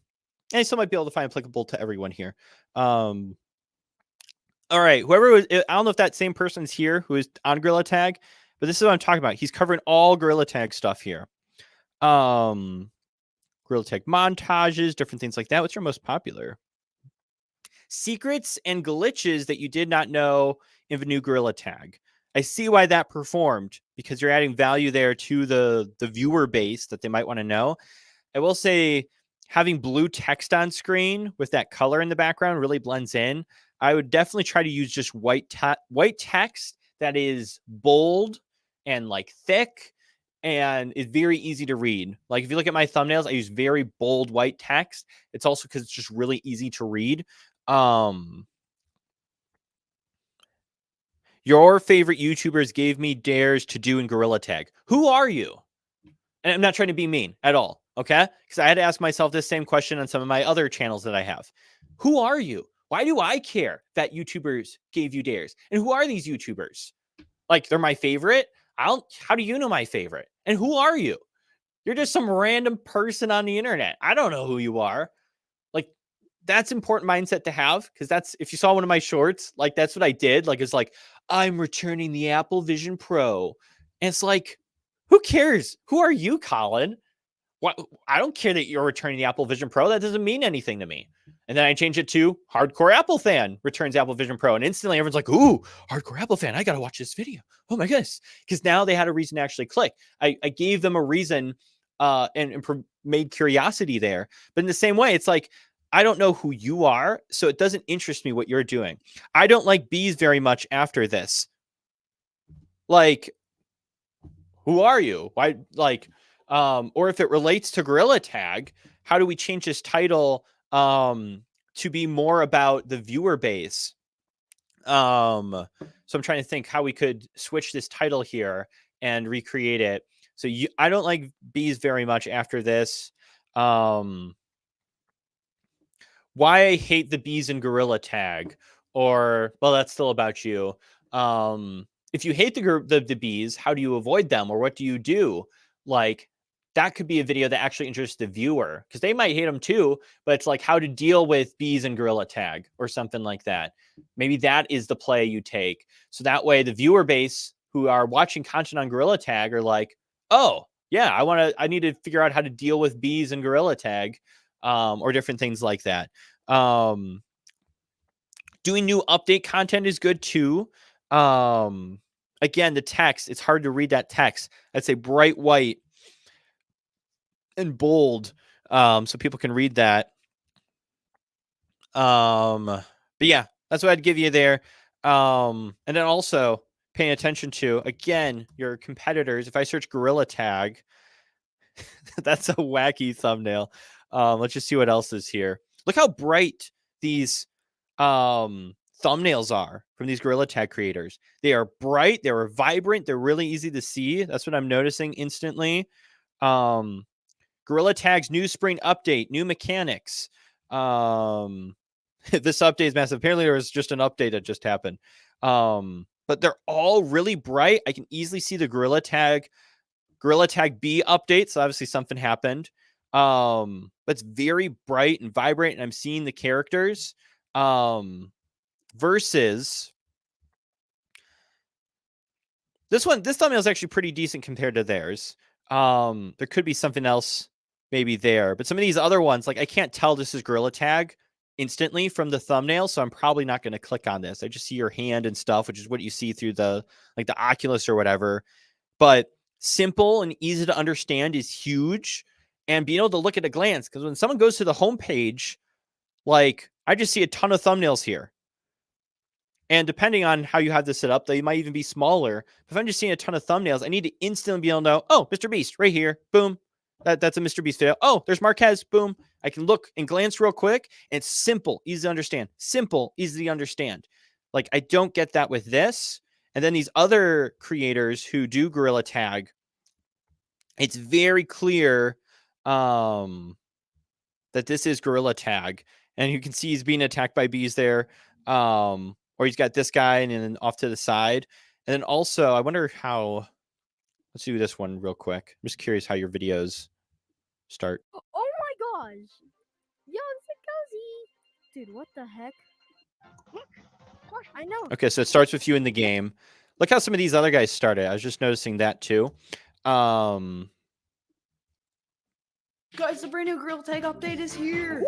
I still might be able to find applicable to everyone here. All right, whoever was, I don't know if that same person's here who is on Gorilla Tag, but this is what I'm talking about. He's covering all Gorilla Tag stuff here. Gorilla Tag montages, different things like that. What's your most popular? Secrets and glitches that you did not know in the new Gorilla Tag. I see why that performed, because you're adding value there to the viewer base that they might want to know. I will say having blue text on screen with that color in the background really blends in. I would definitely try to use just white text that is bold and like thick and is very easy to read. Like if you look at my thumbnails, I use very bold white text. It's also because it's just really easy to read. Your favorite YouTubers gave me dares to do in Gorilla Tag. Who are you? And I'm not trying to be mean at all, okay? Because I had to ask myself this same question on some of my other channels that I have. Who are you? Why do I care that YouTubers gave you dares? And who are these YouTubers? Like, they're my favorite? How do you know my favorite? And who are you? You're just some random person on the internet. I don't know who you are. Like, that's important mindset to have, because that's, if you saw one of my shorts, like that's what I did. Like, it's like, I'm returning the Apple Vision Pro. And it's like, who cares? Who are you, Colin? What? I don't care that you're returning the Apple Vision Pro. That doesn't mean anything to me. And then I change it to hardcore Apple fan returns Apple Vision Pro. And instantly everyone's like, ooh, hardcore Apple fan. I got to watch this video. Oh my goodness. Because now they had a reason to actually click. I gave them a reason and made curiosity there. But in the same way, it's like, I don't know who you are, so it doesn't interest me what you're doing. I don't like bees very much after this. Like, who are you? Why, like, or if it relates to Gorilla Tag, how do we change this title to be more about the viewer base? So I'm trying to think how we could switch this title here and recreate it. So I don't like bees very much after this. Why I hate the bees and gorilla tag, or well, that's still about you. If you hate the bees, how do you avoid them, or what do you do? Like, that could be a video that actually interests the viewer, because they might hate them too, but it's like how to deal with bees and gorilla tag or something like that. Maybe that is the play you take. So that way the viewer base who are watching content on gorilla tag are like, oh yeah, I need to figure out how to deal with bees and gorilla tag, or different things like that. Doing new update content is good too. Again, the text, it's hard to read that text. I'd say bright white and bold, so people can read that. But yeah, that's what I'd give you there. And then also paying attention to, again, your competitors. If I search gorilla tag, that's a wacky thumbnail. Let's just see what else is here. Look how bright these thumbnails are from these gorilla tag creators. They are bright, they are vibrant, they're really easy to see. That's what I'm noticing instantly. Gorilla Tag's new spring update, new mechanics. This update is massive. Apparently there was just an update that just happened. But they're all really bright. I can easily see the Gorilla Tag B update. So obviously something happened. But it's very bright and vibrant, and I'm seeing the characters. Versus this thumbnail is actually pretty decent compared to theirs. There could be something else maybe there, but some of these other ones, like I can't tell this is Gorilla Tag instantly from the thumbnail, so I'm probably not going to click on this. I just see your hand and stuff, which is what you see through the Oculus or whatever. But simple and easy to understand is huge, and being able to look at a glance, because when someone goes to the homepage, like I just see a ton of thumbnails here. And depending on how you have this set up, they might even be smaller. If I'm just seeing a ton of thumbnails, I need to instantly be able to know, oh, Mr. Beast right here. Boom. That's a Mr. Beast video. Oh, there's Marquez. Boom. I can look and glance real quick. And it's simple, easy to understand. Simple, easy to understand. Like, I don't get that with this. And then these other creators who do Gorilla Tag, it's very clear that this is Gorilla Tag. And you can see he's being attacked by bees there. Or he's got this guy and then off to the side. And then also, I wonder how, let's do this one real quick. I'm just curious how your videos start. Oh my gosh. Yo, it's a cozy. Dude, what the heck? I know. Okay, so it starts with you in the game. Look how some of these other guys started. I was just noticing that too. Guys, the brand new Gorilla Tag update is here.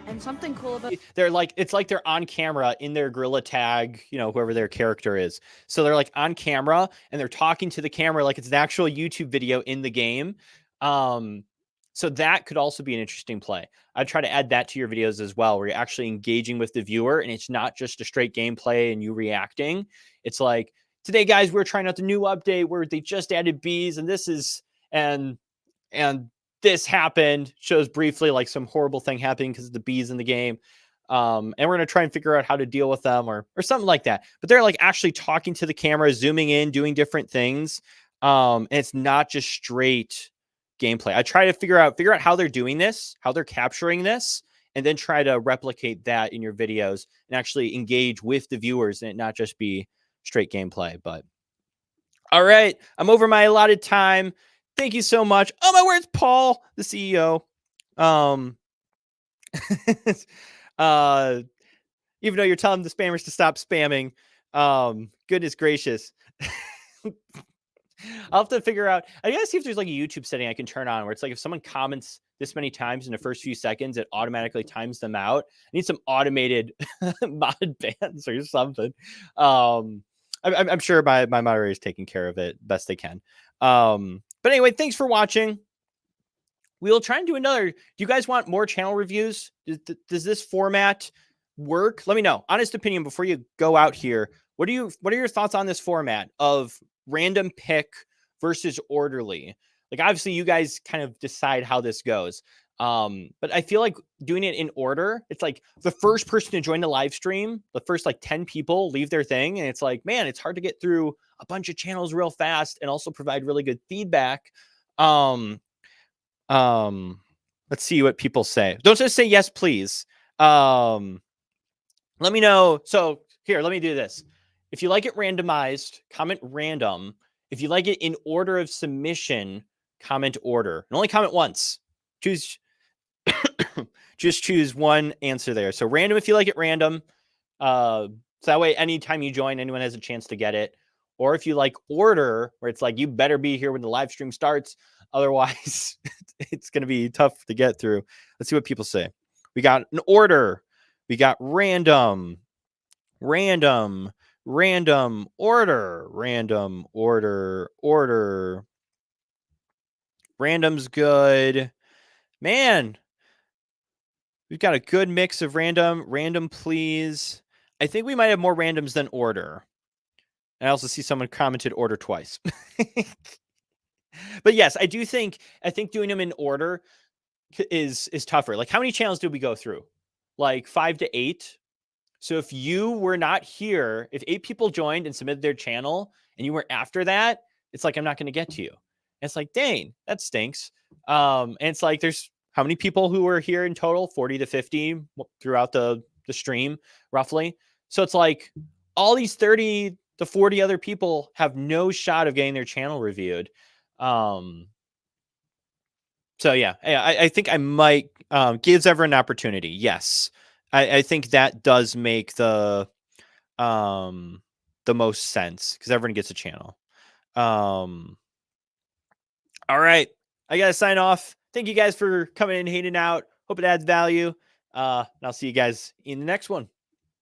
And something cool about They're like, it's like they're on camera in their Gorilla Tag, you know, whoever their character is. So they're like on camera and they're talking to the camera like it's an actual YouTube video in the game. So that could also be an interesting play. I'd try to add that to your videos as well, where you're actually engaging with the viewer and it's not just a straight gameplay and you reacting. It's like, today, guys, we're trying out the new update where they just added bees and this is, and this happened, shows briefly like some horrible thing happening because of the bees in the game. And we're going to try and figure out how to deal with them or something like that. But they're like actually talking to the camera, zooming in, doing different things. And it's not just straight gameplay. I try to figure out how they're doing this, how they're capturing this, and then try to replicate that in your videos and actually engage with the viewers and it not just be straight gameplay. But all right, I'm over my allotted time. Thank you so much. Oh my word, it's Paul, the CEO. Even though you're telling the spammers to stop spamming, goodness gracious. I'll have to figure out. I gotta see if there's like a YouTube setting I can turn on where it's like if someone comments this many times in the first few seconds, it automatically times them out. I need some automated mod bans or something. I'm sure my moderator is taking care of it best they can. But anyway, thanks for watching. We'll try and do another. Do you guys want more channel reviews? Does this format work? Let me know. Honest opinion before you go out here. What are your thoughts on this format of random pick versus orderly? Like, obviously you guys kind of decide how this goes. But I feel like doing it in order, it's like the first person to join the live stream, the first like 10 people leave their thing. And it's like, man, it's hard to get through a bunch of channels real fast and also provide really good feedback. Let's see what people say. Don't just say yes, please. Let me know. So here, let me do this. If you like it randomized, comment random. If you like it in order of submission, comment order. And only comment once. Choose. Just choose one answer there. So random if you like it random. So that way, anytime you join, anyone has a chance to get it. Or if you like order, where it's like, you better be here when the live stream starts. Otherwise, it's going to be tough to get through. Let's see what people say. We got an order. We got random, random, random, order, random, order, order. Random's good. Man, we've got a good mix of random, please. I think we might have more randoms than order. I also see someone commented order twice. But yes, I think doing them in order is tougher. Like, how many channels did we go through? Like 5 to 8. So if you were not here, if 8 people joined and submitted their channel and you were after that, it's like, I'm not going to get to you. And it's like, dang, that stinks. And it's like, there's how many people who were here in total? 40 to 50 throughout the stream, roughly. So it's like all these 30 to 40 other people have no shot of getting their channel reviewed. So yeah, I think I might gives everyone an opportunity. Yes. I think that does make the most sense because everyone gets a channel. All right. I gotta sign off. Thank you guys for coming in and hanging out. Hope it adds value. And I'll see you guys in the next one.